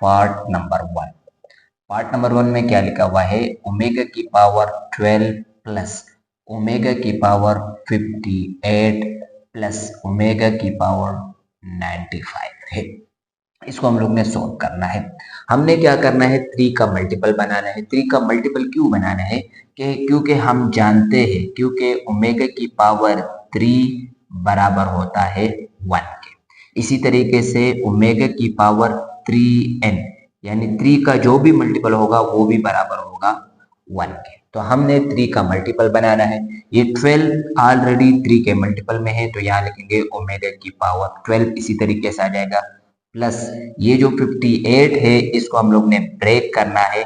part number 1। Part number 1 में क्या लिखा हुआ है, ओमेगा की पावर 12 प्लस ओमेगा की पावर 58 प्लस ओमेगा की पावर 95 है। इसको हम लोग ने सॉल्व करना है। हमने क्या करना है, 3 का मल्टीपल बनाना है। 3 का मल्टीपल क्यों बनाना है, कि क्योंकि हम जानते हैं क्योंकि ओमेगा की पावर 3 बराबर होता है 1 के। इसी तरीके से ओमेगा की पावर 3n यानी 3 का जो भी मल्टीपल होगा वो भी बराबर होगा 1 के। तो हमने 3 का मल्टीपल बनाना है। ये 12 ऑलरेडी 3 के मल्टीपल में है, तो यहाँ लिखेंगे ओमेगा की पावर 12, इसी तरीके से आ जाएगा, प्लस ये जो 58 है इसको हम लोग ने ब्रेक करना है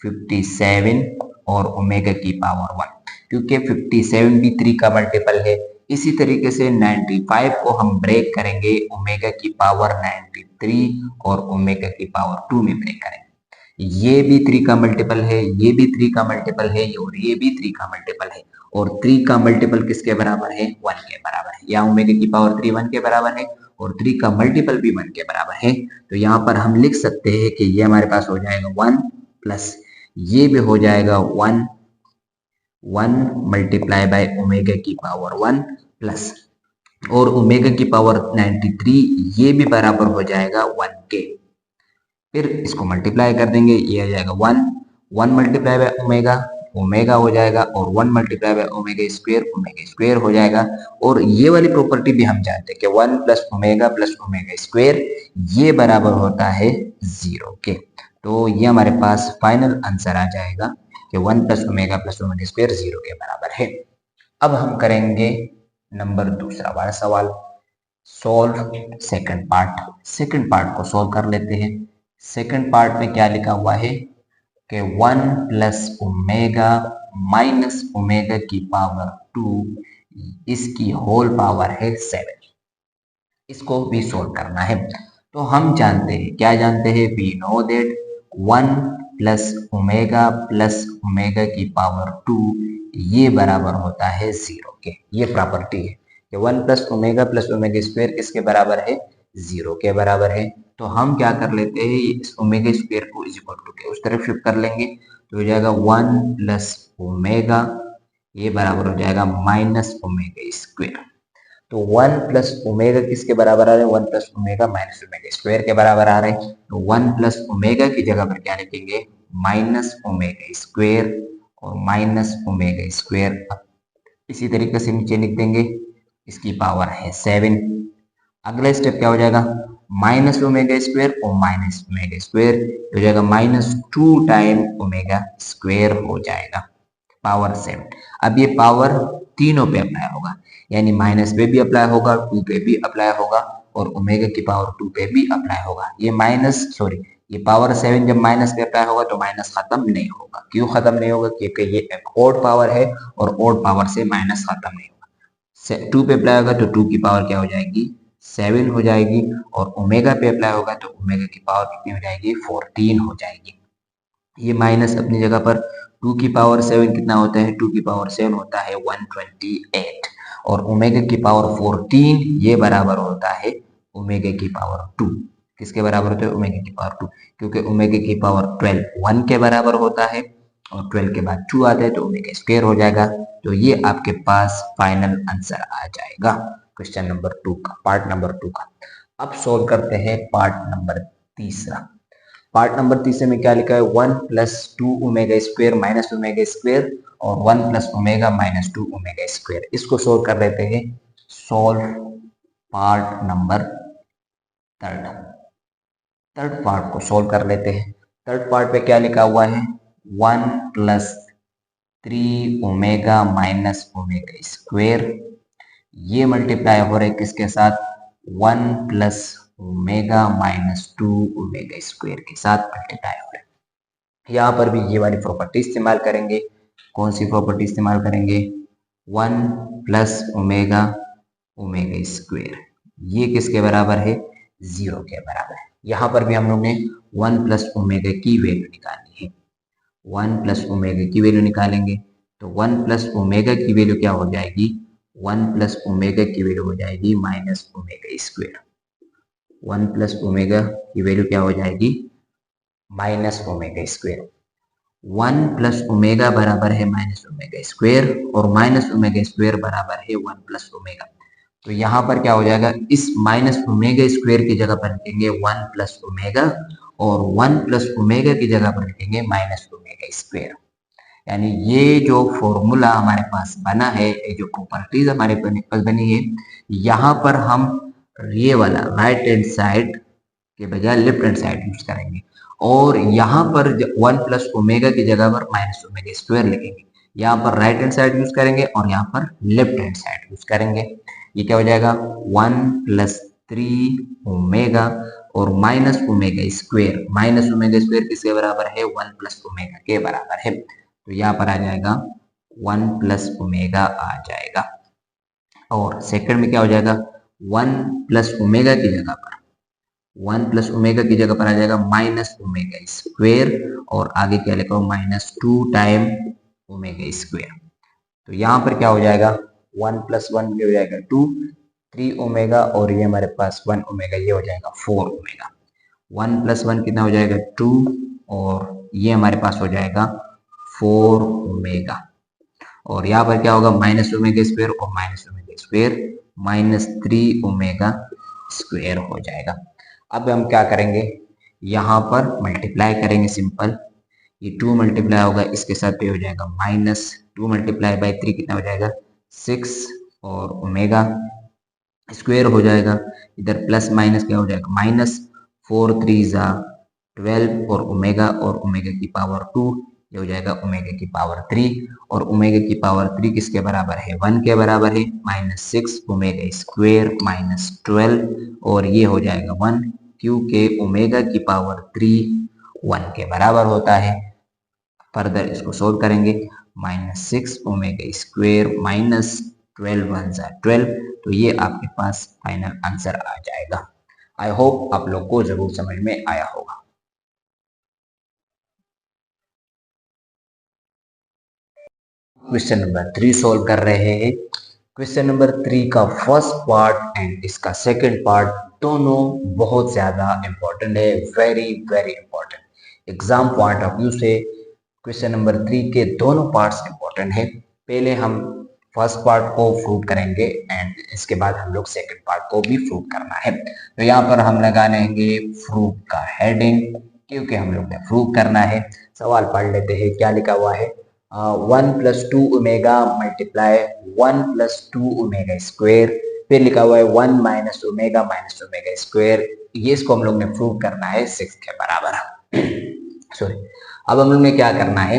57 और ओमेगा की पावर 1, क्योंकि 57 भी 3 का मल्टीपल है। इसी तरीके से 95 को हम ब्रेक करेंगे ओमेगा की पावर 93 और ओमेगा की पावर 2 में ब्रेक करेंगे। ये भी 3 का मल्टीपल है, ये भी 3 का मल्टीपल है और ये भी 3 का मल्टीपल है। और 3 का मल्टीपल किसके बराबर है, 1 के बराबर है। यहाँ ओमेगा की पावर 3 1 के बराबर है और 3 का मल्टीपल भी 1 के बराबर है। तो यहाँ पर हम लिख सकते हैं कि ये हमारे पास हो जाएगा 1 प्लस ये भी हो जाएगा 1 मल्टीप्लाई बाय ओमेगा की पावर 1 प्लस और ओमेगा की पावर 93 ये भी बराबर हो जाएगा 1 के। फिर इसको मल्टीप्लाई कर देंगे, ये आ जाएगा 1 मल्टीप्लाई बाय ओमेगा, ओमेगा हो जाएगा और 1 मल्टीप्लाई बाय ओमेगा स्क्वायर हो जाएगा। और ये वाली प्रॉपर्टी भी हम जानते हैं कि 1 प्लस ओमेगा स्क्वायर ये बराबर होता है 0 के। तो ये हमारे पास फाइनल आंसर आ जाएगा कि 1 प्लस ओमेगा स्क्वायर 0 के बराबर है। अब हम करेंगे नंबर दूसरा वाला सवाल, solve second part. Second part को सॉल्व कर लेते हैं। सेकंड पार्ट में क्या लिखा हुआ है कि 1 प्लस ओमेगा माइनस ओमेगा की पावर 2 इसकी होल पावर है 7। इसको भी सॉल्व करना है। तो हम जानते हैं, क्या जानते हैं, we know that 1 plus omega की पावर 2 ये बराबर होता है 0 के। ये प्रॉपर्टी है कि 1 प्लस ओमेगा स्क्वायर किसके बराबर है, 0 के बराबर है। तो हम क्या कर लेते हैं, इस ओमेगा स्क्वायर को इज इक्वल टू के उस तरफ शिफ्ट कर लेंगे, तो हो जाएगा 1 प्लस ओमेगा ये बराबर हो जाएगा माइनस ओमेगा स्क्वायर। तो 1 प्लस ओमेगा किसके बराबर आ रहे हैं, 1 plus omega minus omega square के बराबर आ रहे हैं। तो 1 प्लस ओमेगा की जगह पर क्या लिखेंगे, माइनस ओमेगा स्क्वायर और माइनस ओमेगा स्क्वायर। इसी तरीके से नीचे लिख देंगे, इसकी पावर है 7। अगला स्टेप क्या हो जाएगा, माइनस ओमेगा स्क्वायर और माइनस ओमेगा स्क्वायर हो जाएगा -2 टाइम ओमेगा स्क्वायर हो जाएगा, पावर 7। अब ये पावर तीनों पे अप्लाई होगा, यानी माइनस पे भी अप्लाई होगा, 2 पे भी अप्लाई होगा और ओमेगा की पावर 2 पे भी अप्लाई होगा। ये पावर 7 जब माइनस पे अप्लाई होगा तो माइनस खत्म नहीं होगा। क्यों खत्म नहीं होगा, क्योंकि ये एक ओड पावर है और ओड पावर से माइनस खत्म नहीं होगा। 2 पे अप्लाई होगा तो 2 की पावर क्या हो जाएगी, 7 हो जाएगी और ओमेगा पे अप्लाई होगा तो ओमेगा की पावर कितनी हो जाएगी, 14 हो जाएगी। ये माइनस अपनी जगह पर, 2 की पावर 7 कितना होता है, 2 की पावर 7 होता है 128 और ओमेगा की पावर 14 ये बराबर होता है ओमेगा की पावर 2। किसके बराबर होता है, ओमेगा की पावर 2, क्योंकि ओमेगा की पावर 12 1 के बराबर होता है और 12 के बाद 2 आता है तो ओमेगा स्क्वायर हो जाएगा। तो ये आपके पास फाइनल आंसर आ जाएगा क्वेश्चन नंबर 2 का, पार्ट नंबर 2 का। अब सोल्व करते हैं पार्ट नंबर तीसरा। पार्ट नंबर तीसरे में क्या लिखा है, 1 plus 2 omega square minus omega square और 1 plus omega minus 2 omega square. इसको सोल्व कर लेते हैं। Solve part number third part को सोल्व कर लेते हैं। थर्ड पार्ट पे क्या लिखा हुआ है, 1 plus 3 omega minus omega square ये मल्टीप्लाई हो रहा है किसके साथ, 1 plus omega minus 2 omega square के साथ मल्टीप्लाई हो रहा है। यहाँ पर भी ये वाली प्रॉपर्टी इस्तेमाल करेंगे। कौन सी प्रॉपर्टी इस्तेमाल करेंगे, 1 प्लस ओमेगा स्क्वायर ये किसके बराबर है, 0 के बराबर है। यहाँ पर भी हम लोग ने 1 प्लस ओमेगा की वैल्यू निकालनी है। 1 प्लस ओमेगा की वैल्यू निकालेंगे तो 1 प्लस ओमेगा की वैल्यू क्या हो जाएगी, 1 प्लस ओमेगा की वैल्यू हो जाएगी minus omega square. 1 plus omega की वैल्यू क्या हो जाएगी, minus omega square. 1 plus omega बराबर है माइनस ओमेगा स्क्वायर और माइनस ओमेगा स्क्वायर बराबर है 1 प्लस ओमेगा। तो यहाँ पर क्या हो जाएगा, इस माइनस ओमेगा स्क्वायर की जगह पर लिखेंगे 1 प्लस ओमेगा और 1 प्लस ओमेगा की जगह पर लिखेंगे माइनस ओमेगा स्क्वायर। यानी ये जो फॉर्मूला हमारे पास बना है, ये जो प्रॉपर्टीज हमारे पास बनी है, यहाँ पर हम ये वाला राइट हैंड साइड के बजाय लेफ्ट हैंड साइड यूज करेंगे और यहाँ पर 1 प्लस ओमेगा की जगह पर माइनस ओमेगा स्क्वायर लिखेंगे। यहाँ पर राइट हैंड साइड यूज करेंगे और यहाँ पर लेफ्ट हैंड साइड यूज करेंगे। ये क्या हो जाएगा, 1 प्लस 3 ओमेगा और minus omega square. Minus omega square किसके बराबर है, 1 प्लस ओमेगा के बराबर है। तो यहाँ पर आ जाएगा 1 प्लस ओमेगा आ जाएगा और सेकंड में क्या हो जाएगा, 1 प्लस ओमेगा की जगह पर 1 प्लस ओमेगा की जगह पर आ जाएगा माइनस ओमेगा स्क्वायर और आगे क्या लिखा हो, माइनस 2 टाइम ओमेगा स्क्वायर। तो यहाँ पर क्या हो जाएगा, 1 प्लस 1 हो जाएगा 2, 3 ओमेगा और ये हमारे पास 1 ओमेगा, ये हो जाएगा 4 ओमेगा। 1 प्लस 1 कितना हो जाएगा 2 और ये हमारे पास हो जाएगा 4 ओमेगा और यहाँ पर क्या होगा, माइनस ओमेगा स्क्वायर और minus omega square minus 3 omega square हो जाएगा। अब हम क्या करेंगे, यहाँ पर मल्टीप्लाई करेंगे सिंपल। ये 2 मल्टीप्लाई होगा इसके साथ ये हो जाएगा माइनस 2 मल्टीप्लाई बाई 3 कितना हो जाएगा 6 और ओमेगा स्क्वायर हो जाएगा। इधर प्लस माइनस क्या हो जाएगा, माइनस 4 3 जा 12 और ओमेगा की पावर 2, ये हो जाएगा ओमेगा की पावर 3 और ओमेगा की पावर 3 किसके बराबर है, 1 के बराबर है। माइनस 6 ओमेगा स्क्वायर माइनस 12 और ये हो जाएगा 1 क्योंकि ओमेगा की पावर 3 1 के बराबर होता है। फर्दर इसको सोल्व करेंगे, माइनस 6 ओमेगा स्क्वायर माइनस 12 1 जा 12, तो ये आपके पास फाइनल आंसर आ जाएगा। आई होप आप लोग को जरूर समझ में आया होगा। क्वेश्चन नंबर 3 सोल्व कर रहे हैं। क्वेश्चन नंबर 3 का फर्स्ट पार्ट एंड इसका सेकंड पार्ट दोनों बहुत ज्यादा इंपॉर्टेंट है, very very important. Exam point of view से क्वेश्चन नंबर 3 के दोनों पार्ट्स इंपॉर्टेंट है। पहले हम फर्स्ट पार्ट को प्रूव करेंगे एंड इसके बाद हम लोग सेकंड पार्ट को भी प्रूव करना है। तो यहाँ पर हम लगा लेंगे प्रूव का हेडिंग क्योंकि हम लोग ने प्रूव करना है। सवाल पढ़ लेते हैं, क्या लिखा हुआ है, 1 plus 2 omega multiply 1 plus 2 omega square, फिर लिखा हुआ है 1 माइनस ओमेगा स्क्वायर। ये इसको हम लोग ने प्रूव करना है 6 के बराबर। सॉरी, अब हम लोग ने क्या करना है,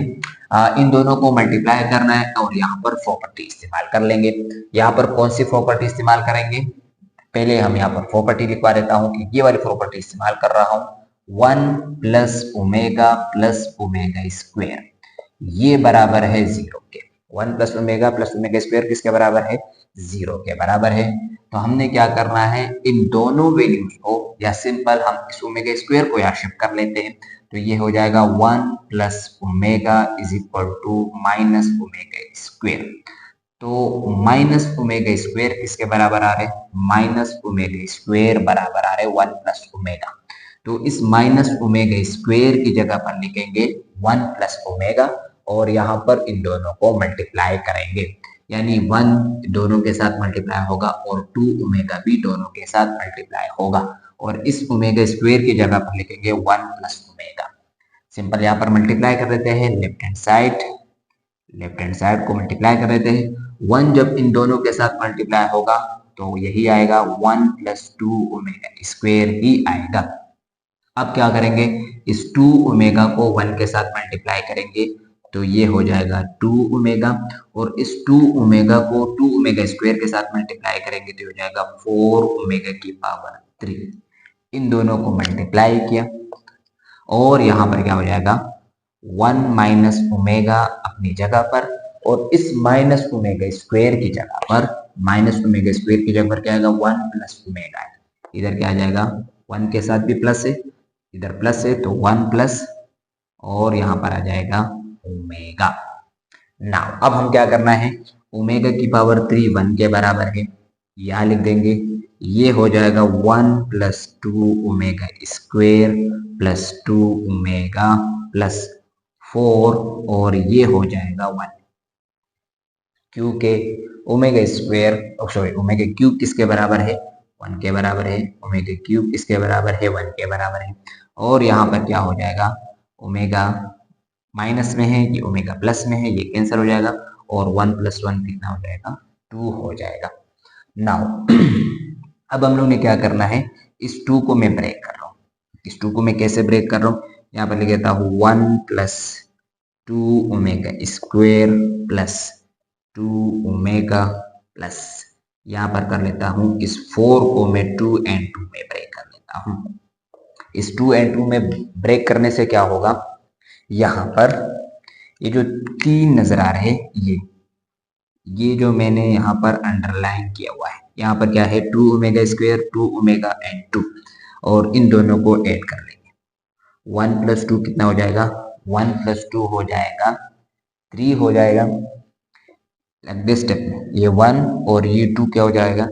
इन दोनों को मल्टीप्लाई करना है और यहाँ पर प्रॉपर्टी इस्तेमाल कर लेंगे। यहाँ पर कौन सी प्रॉपर्टी इस्तेमाल करेंगे, पहले हम यहाँ पर प्रॉपर्टी लिखवा देता हूँ कि ये वाली प्रॉपर्टी इस्तेमाल कर रहा हूँ, 1 प्लस ओमेगा स्क्वायर ये बराबर है 0 के। 1 प्लस ओमेगा स्क्वायर किसके बराबर है, 0 के बराबर है। तो हमने क्या करना है, इन दोनों वैल्यूज को, या सिंपल हम इस ओमेगा स्क्वायर को यहाँ शिफ्ट कर लेते हैं, तो ये हो जाएगा 1 plus omega is equal to minus omega square. तो माइनस ओमेगा स्क्वायर किसके बराबर आ रहे, माइनस ओमेगा स्क्वायर बराबर आ रहे 1 प्लस ओमेगा। तो इस माइनस ओमेगा स्क्वायर की जगह पर लिखेंगे 1 प्लस ओमेगा और यहाँ पर इन दोनों को मल्टीप्लाई करेंगे, यानी 1 दोनों के साथ मल्टीप्लाई होगा और 2 ओमेगा भी दोनों के साथ मल्टीप्लाई होगा और इस ओमेगा स्क्वायर की जगह पर लिखेंगे 1 प्लस ओमेगा। सिंपल यहाँ पर मल्टीप्लाई कर देते हैं, लेफ्ट हैंड साइड को मल्टीप्लाई कर देते हैं। 1 जब इन दोनों के साथ मल्टीप्लाई होगा तो यही आएगा 1 प्लस 2 ओमेगा स्क्वायर ही आएगा। अब क्या करेंगे, इस 2 ओमेगा को 1 के साथ मल्टीप्लाई करेंगे तो ये हो जाएगा 2 ओमेगा और इस 2 ओमेगा को 2 ओमेगा स्क्वायर के साथ मल्टीप्लाई करेंगे तो हो जाएगा 4 ओमेगा की पावर 3। इन दोनों को मल्टीप्लाई किया और यहाँ पर क्या हो जाएगा 1 माइनस ओमेगा अपनी जगह पर और इस माइनस ओमेगा स्क्वायर की जगह पर, क्या आएगा 1 प्लस ओमेगा। इधर क्या आ जाएगा, 1 के साथ भी प्लस है, इधर प्लस है तो 1 प्लस और यहाँ पर आ जाएगा ओमेगा। नाउ अब हम क्या करना है, ओमेगा की पावर 3 1 के बराबर है, यहां लिख देंगे, ये हो जाएगा 1 plus 2 omega square plus 2 omega plus 4 और ये हो जाएगा 1, क्योंकि omega square sorry omega cube किसके बराबर है, 1 के बराबर है, ओमेगा क्यूब किसके बराबर है, 1 के बराबर है। और यहाँ पर क्या हो जाएगा, ओमेगा माइनस में है, ये ओमेगा प्लस में है, ये कैंसिल हो जाएगा और 1 प्लस 1 कितना हो जाएगा, 2 हो जाएगा। नाउ अब हम लोग ने क्या करना है, इस 2 को मैं ब्रेक कर रहा हूँ। इस 2 को मैं कैसे ब्रेक कर रहा हूँ, यहाँ पर लिख देता हूँ 1 plus 2 omega square plus 2 omega plus, यहाँ पर कर लेता हूँ इस 4 को मैं 2 and 2 में ब्रेक कर लेता हूँ। इस 2 and 2 में ब्रेक करने से क्या होगा, यहाँ पर ये जो 3 नजर आ रहे हैं, ये जो मैंने यहाँ पर अंडरलाइन किया हुआ है, यहाँ पर क्या है 2 ओमेगा स्क्वेयर 2 ओमेगा एंड 2, और इन दोनों को ऐड कर लेंगे। 1 प्लस 2 कितना हो जाएगा, 1 प्लस 2 हो जाएगा 3 हो जाएगा। अगले स्टेप में ये 1 और ये 2 क्या हो जाएगा,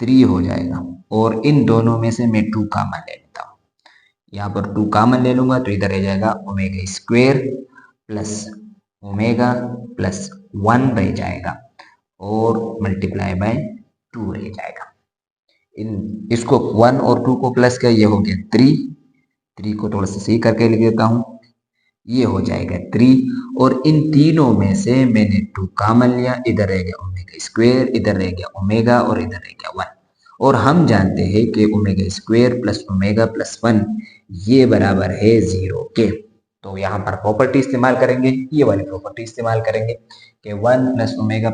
3 हो जाएगा, और इन दोनों में से मैं 2 कॉमन ले लेता हूँ। यहाँ पर 2 कॉमन ले लूंगा तो इधर रह जाएगा omega square plus omega plus 1 रह जाएगा और मल्टीप्लाई बाय 2 रह जाएगा। इसको 1 और 2 को प्लस किया, ये हो गया 3 को थोड़ा सा सही करके लिख देता हूँ, ये हो जाएगा 3 और इन तीनों में से मैंने 2 कॉमन लिया, इधर रह गया ओमेगा स्क्वेयर, इधर रह गया ओमेगा और इधर रह गया 1। और हम जानते हैं कि omega square plus omega plus 1 ये बराबर है 0 के। तो यहाँ पर प्रॉपर्टी इस्तेमाल करेंगे, ये वाली प्रॉपर्टी इस्तेमाल करेंगे कि 1 प्लस ओमेगा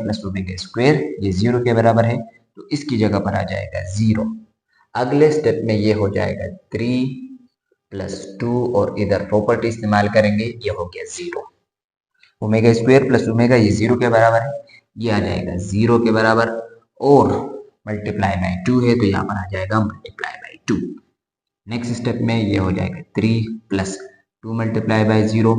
स्क्वेयर ये 0 के बराबर है, तो इसकी जगह पर आ जाएगा 0। अगले स्टेप में ये हो जाएगा 3 प्लस 2 और इधर प्रॉपर्टी इस्तेमाल करेंगे, ये हो गया 0। ओमेगा स्क्वेयर प्लस ओमेगा ये 0 के बराबर है, ये आ जाएगा 0 के बराबर, और मल्टीप्लाई बाय 2 है तो यहाँ पर आ जाएगा मल्टीप्लाई बाय 2। नेक्स्ट स्टेप में ये हो जाएगा 3 plus 2 multiply by 0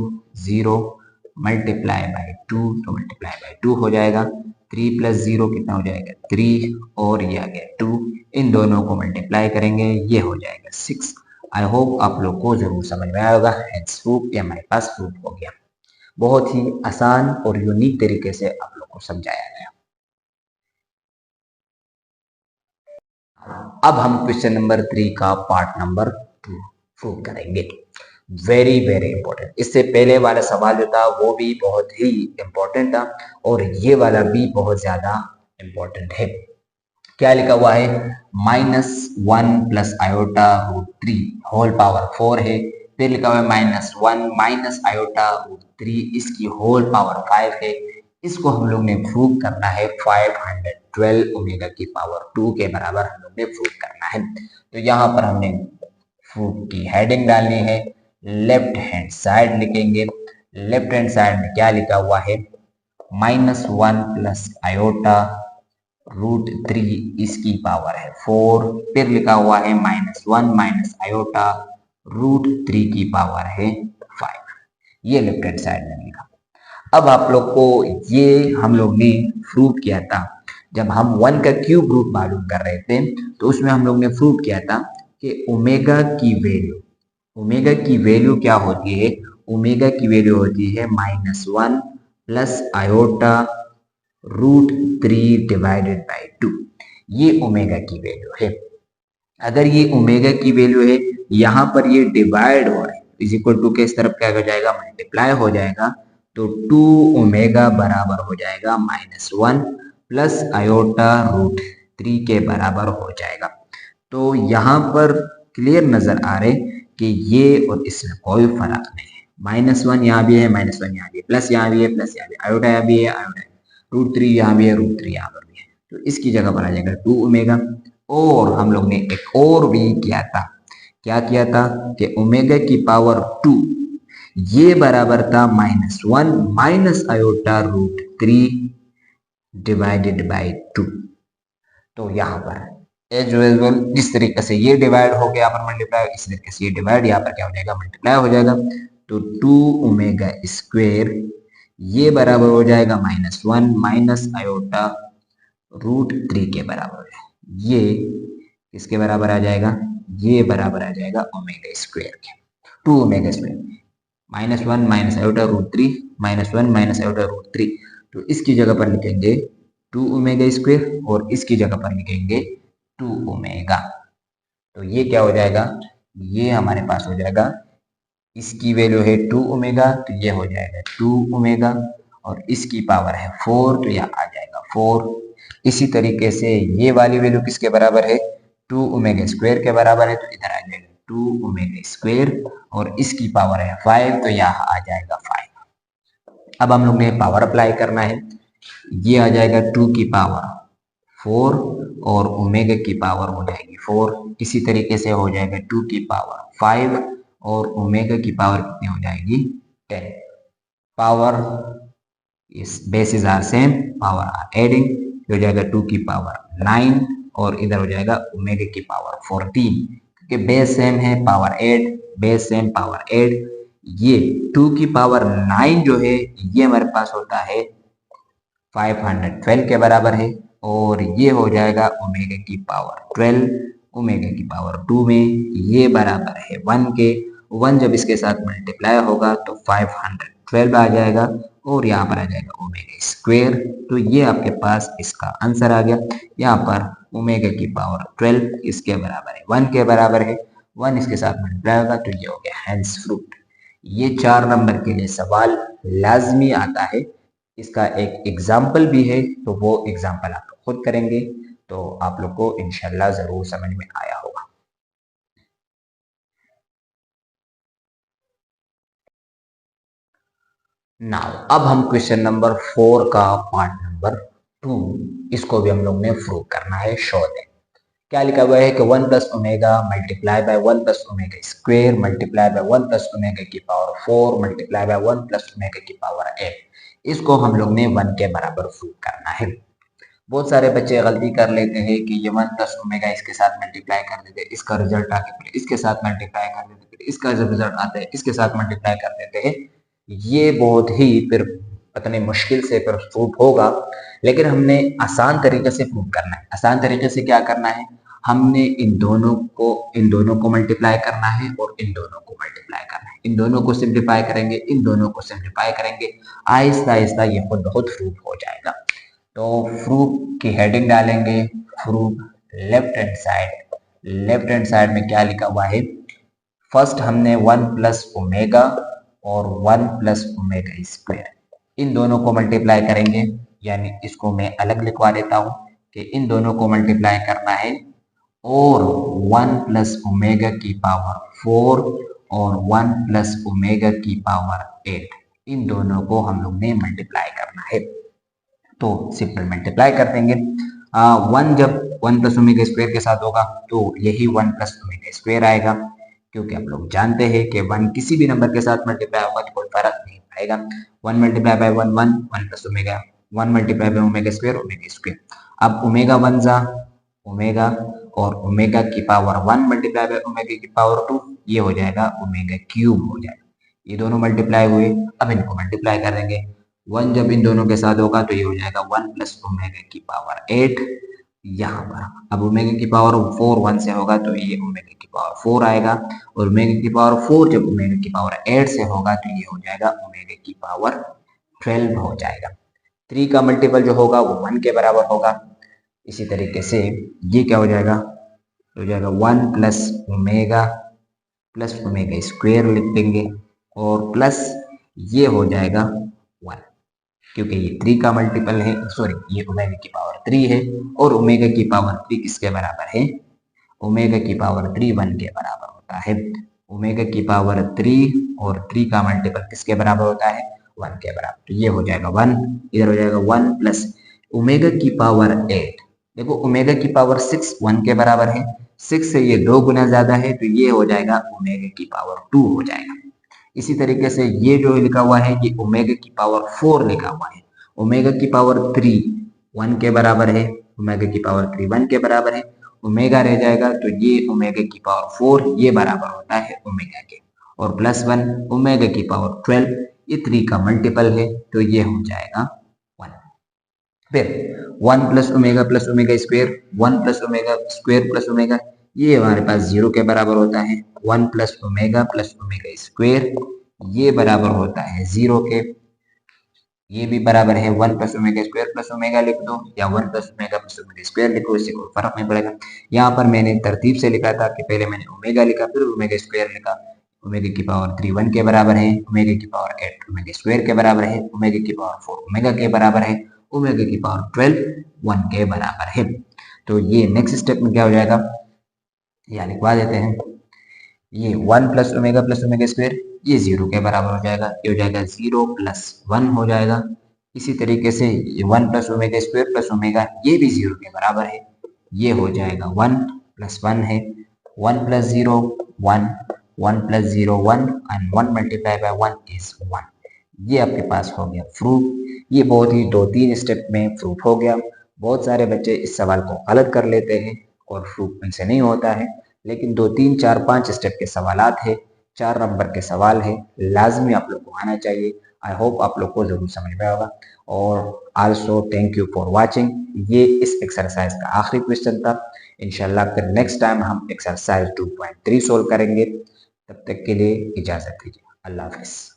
multiply by 2 तो मल्टीप्लाई बाय 2 हो जाएगा। 3 प्लस 0 कितना हो जाएगा 3 और ये आ गया 2, इन दोनों को मल्टीप्लाई करेंगे, ये हो जाएगा 6। आई होप आप लोग को जरूर समझ में आया होगा। हेंस प्रूफ ये हमारे पास प्रूफ हो गया। बहुत ही आसान और यूनिक तरीके से आप लोग को समझाया गया। अब हम क्वेश्चन नंबर 3 का पार्ट नंबर 2 प्रूव करेंगे। Very very important. इससे पहले वाला सवाल जो था वो भी बहुत ही इंपॉर्टेंट था और ये वाला भी बहुत ज्यादा इंपॉर्टेंट है। क्या लिखा हुआ है, -1 plus iota root 3 whole power 4 है। फिर लिखा हुआ है -1 माइनस आयोटा रूट 3 इसकी होल पावर 5 है। इसको हम लोग ने प्रूव करना है 512 ओमेगा की पावर 2 के बराबर हम लोग ने प्रूव करना है। तो यहाँ पर हमने प्रूफ की हेडिंग डालनी है, लेफ्ट हैंड साइड लिखेंगे। लेफ्ट हैंड साइड में क्या लिखा हुआ है, -1 प्लस आयोटा रूट 3 इसकी पावर है 4। फिर लिखा हुआ है -1 माइनस आयोटा रूट 3 की पावर है 5। ये लेफ्ट हैंड साइड में लिखा। अब आप लोग को ये हम लोग ने प्रूव किया था जब हम 1 का क्यूब रूट मालूम कर रहे थे, तो उसमें हम लोग ने प्रूव किया था कि ओमेगा की वैल्यू क्या होती है, ओमेगा की वैल्यू होती है -1 plus iota root 3 divided by 2। ये ओमेगा की वैल्यू है। अगर ये ओमेगा की वैल्यू है, यहाँ पर ये डिवाइड हो रहा है, इज इक्वल टू के इस तरफ क्या हो जाएगा, मल्टीप्लाई हो जाएगा, तो 2 ओमेगा बराबर हो जाएगा -1 प्लस आयोटा रूट 3 के बराबर हो जाएगा। तो यहाँ पर क्लियर नजर आ रहे कि ये और इसमें कोई फर्क नहीं है। -1 यहाँ भी है, -1 यहाँ भी है, प्लस यहाँ भी है, प्लस यहाँ भी है, आयोटा यहाँ भी है, आयोटा रूट 3 यहाँ भी है, रूट 3 यहाँ पर भी है, तो इसकी जगह पर आ जाएगा 2 ओमेगा। और हम लोग ने एक और भी किया था, क्या किया था कि ओमेगा की पावर 2 ये बराबर था -1 minus iota root 3 divided by 2। तो यहाँ पर एज यूजुअल जिस तरीके से ये डिवाइड हो गया यहाँ पर मल्टीप्लाई, इस तरीके से ये डिवाइड यहाँ पर क्या हो जाएगा, मल्टीप्लाई हो जाएगा। तो 2 ओमेगा स्क्वेयर ये बराबर हो जाएगा -1 माइनस आयोटा √3 के बराबर है। ये किसके बराबर आ जाएगा? ये बराबर आ जाएगा ओमेगा स्क्वेयर के, 2 omega square -1 minus iota √3 -1 minus iota √3। तो इसकी जगह पर लिखेंगे 2 ओमेगा स्क्वेयर और इसकी जगह पर लिखेंगे 2 ओमेगा। तो ये क्या हो जाएगा? ये हमारे पास हो जाएगा, इसकी वैल्यू है 2 ओमेगा तो ये हो जाएगा 2 ओमेगा और इसकी पावर है 4 तो यह आ जाएगा 4। इसी तरीके से ये वाली वैल्यू किसके बराबर है? 2 ओमेगा स्क्वायर के बराबर है तो इधर आ जाएगा 2 ओमेगा स्क्वायर और इसकी पावर है 5 तो यहाँ आ जाएगा 5। अब हम लोग ने पावर अप्लाई करना है। ये आ जाएगा 2 की पावर 4 और ओमेगा की पावर हो जाएगी 4। इसी तरीके से हो जाएगा 2 की पावर 5 और ओमेगा की पावर कितनी हो जाएगी? 10। पावर इस basis are same, power are adding, हो जाएगा 2 की पावर 9 और इधर हो जाएगा ओमेगा की पावर 14, क्योंकि बेस सेम है, power add, base same, power add. ये 2 की पावर 9 जो है ये हमारे पास होता है 512 के बराबर है और ये हो जाएगा ओमेगा की पावर 12 ओमेगा की पावर 2 में ये बराबर है 1 के। 1 जब इसके साथ मल्टीप्लाई होगा तो 512 आ जाएगा और यहाँ पर आ जाएगा ओमेगा स्क्वेयर। तो ये आपके पास इसका आंसर आ गया। यहाँ पर ओमेगा की पावर 12 इसके बराबर है 1 के बराबर है, 1 इसके साथ मल्टीप्लाई होगा तो ये हो गया हैंस फ्रूट। ये 4 नंबर के लिए सवाल लाजमी आता है। इसका एक एग्जाम्पल भी है तो वो एग्जाम्पल आप लोग खुद करेंगे तो आप लोग को इंशाल्लाह जरूर समझ में आया होगा। नाउ अब हम क्वेश्चन नंबर 4 का पार्ट नंबर 2 इसको भी हम लोग ने प्रूव करना है। शो दें क्या लिखा हुआ है कि 1 plus omega multiply by 1 plus omega square multiply by 1 plus omega की power 4 multiply by 1 plus omega की पावर 8। इसको हम लोग ने 1 के बराबर प्रूव करना है। बहुत सारे बच्चे गलती कर लेते हैं कि ये 1 प्लस ओमेगा इसके साथ मल्टीप्लाई कर देते हैं, इसका रिजल्ट आके फिर इसके साथ मल्टीप्लाई कर देते हैं, फिर इसका जब रिजल्ट आता है इसके साथ मल्टीप्लाई कर देते हैं। ये बहुत ही फिर पता नहीं मुश्किल से फिर प्रूव होगा, लेकिन हमने आसान तरीके से प्रूव करना है। आसान तरीके से क्या करना है? हमने इन दोनों को मल्टीप्लाई करना है और इन दोनों को मल्टीप्लाई करना है। इन दोनों को सिंप्लीफाई करेंगे, इन दोनों को सिंप्लीफाई करेंगे, आहिस्ता आहिस्ता ये खुद बहुत प्रूव हो जाएगा। तो प्रूफ की हेडिंग डालेंगे, proof left hand side. Left hand side में क्या लिखा हुआ है? फर्स्ट हमने 1 प्लस ओमेगा और 1 प्लस ओमेगा स्क्वायर इन दोनों को मल्टीप्लाई करेंगे, यानी इसको मैं अलग लिखवा देता हूं कि इन दोनों को मल्टीप्लाई करना है और 1 प्लस ओमेगा की पावर 4 और 1 प्लस ओमेगा की पावर 8 इन दोनों को हम लोग ने मल्टीप्लाई करना है। तो सिंपल मल्टीप्लाई कर देंगे। 1 जब 1 प्लस ओमेगा स्क्वायर के साथ होगा तो यही 1 प्लस ओमेगा स्क्वायर आएगा, क्योंकि हम लोग जानते हैं कि 1 किसी भी नंबर के साथ मल्टीप्लाई होगा तो कोई फर्क नहीं पड़ेगा। 1 multiply by 1 1 1 plus omega, 1 multiply by omega square. अब ओमेगा 1 जा ओमेगा और ओमेगा की पावर 1 मल्टीप्लाई बाय ओमेगा की पावर 2 ये हो जाएगा ओमेगा क्यूब हो जाएगा। ये दोनों मल्टीप्लाई हुए, अब इनको मल्टीप्लाई कर देंगे। 1 जब इन दोनों के साथ होगा तो ये हो जाएगा 1 प्लस ओमेगा की पावर 8 यहाँ पर। अब ओमेगा की पावर 4 1 से होगा तो ये ओमेगा की पावर 4 आएगा और ओमेगा की पावर 4 जब ओमेगा की पावर 8 से होगा तो ये हो जाएगा ओमेगा की पावर 12 हो जाएगा। 3 का मल्टीपल जो होगा वो 1 के बराबर होगा। इसी तरीके से ये क्या हो जाएगा? हो जाएगा 1 प्लस ओमेगा स्क्वायर लिख देंगे और प्लस ये हो जाएगा 1, क्योंकि ये 3 का मल्टीपल है, सॉरी ये ओमेगा की पावर 3 है और ओमेगा की पावर 3 किसके बराबर है? ओमेगा की पावर 3 1 के बराबर होता है। ओमेगा की पावर 3 और 3 का मल्टीपल किसके बराबर होता है? 1 के बराबर। तो ये हो जाएगा 1, इधर हो जाएगा 1 प्लस ओमेगा की पावर 8। देखो ओमेगा की पावर 6 1 के बराबर है, 6 से ये 2 गुना ज्यादा है तो ये हो जाएगा ओमेगा की पावर 2 हो जाएगा। इसी तरीके से ये जो लिखा हुआ है ये ओमेगा की पावर 4 लिखा हुआ है। ओमेगा की पावर 3 1 के बराबर है, ओमेगा की पावर 3 1 के बराबर है, ओमेगा रह जाएगा तो ये ओमेगा की पावर 4 ये बराबर होता है ओमेगा के। और +1 ओमेगा की पावर 12, ये 3 का मल्टीपल है तो ये हो जाएगा 1। फिर 1 plus omega square, 1 plus omega, ये हमारे पास 0 के बराबर होता है। 1 प्लस ओमेगा स्क्वायर, ये बराबर होता है 0 के। ये भी बराबर है 1 plus omega square plus omega लिख दो या 1 प्लस ओमेगा स्क्वायर लिखो, इससे कोई फर्क नहीं पड़ेगा। यहाँ पर मैंने तरतीब से लिखा था कि पहले मैंने ओमेगा लिखा फिर ओमेगा स्क्वायर लिखा। ओमेगा की पावर 3 1 के बराबर है, ओमेगा की पावर 8 ओमेगा स्क्वायर के बराबर है, ओमेगा की पावर 4 ओमेगा के बराबर है, ओमेगा की पावर 12 1 के बराबर है। तो ये नेक्स्ट स्टेप में क्या हो जाएगा, यहाँ लिखवा देते हैं। ये 1 प्लस ओमेगा स्क्वायर, ये 0 के बराबर हो जाएगा, ये हो जाएगा 0 प्लस 1 हो जाएगा। इसी तरीके से ये 1 plus omega square plus omega, ये भी 0 के बराबर है, ये हो जाएगा 1 प्लस 1 है। 1 plus 0 1, 1 plus 0 1 and 1 multiply by 1 is 1। ये आपके पास हो गया प्रूफ। ये बहुत ही 2-3 स्टेप में प्रूफ हो गया। बहुत सारे बच्चे इस सवाल को गलत कर लेते हैं और प्रूफ इनसे नहीं होता है, लेकिन 2 3 4 5 स्टेप के सवालात है, 4 नंबर के सवाल है, लाजमी आप लोग को आना चाहिए। आई होप आप लोग को जरूर समझ में होगा। और also thank you for watching. ये इस एक्सरसाइज का आखिरी क्वेश्चन था। इंशाल्लाह फिर नेक्स्ट टाइम हम एक्सरसाइज 2.3 सोल्व करेंगे। तब तक के लिए इजाजत दीजिए। अल्लाह हाफिज।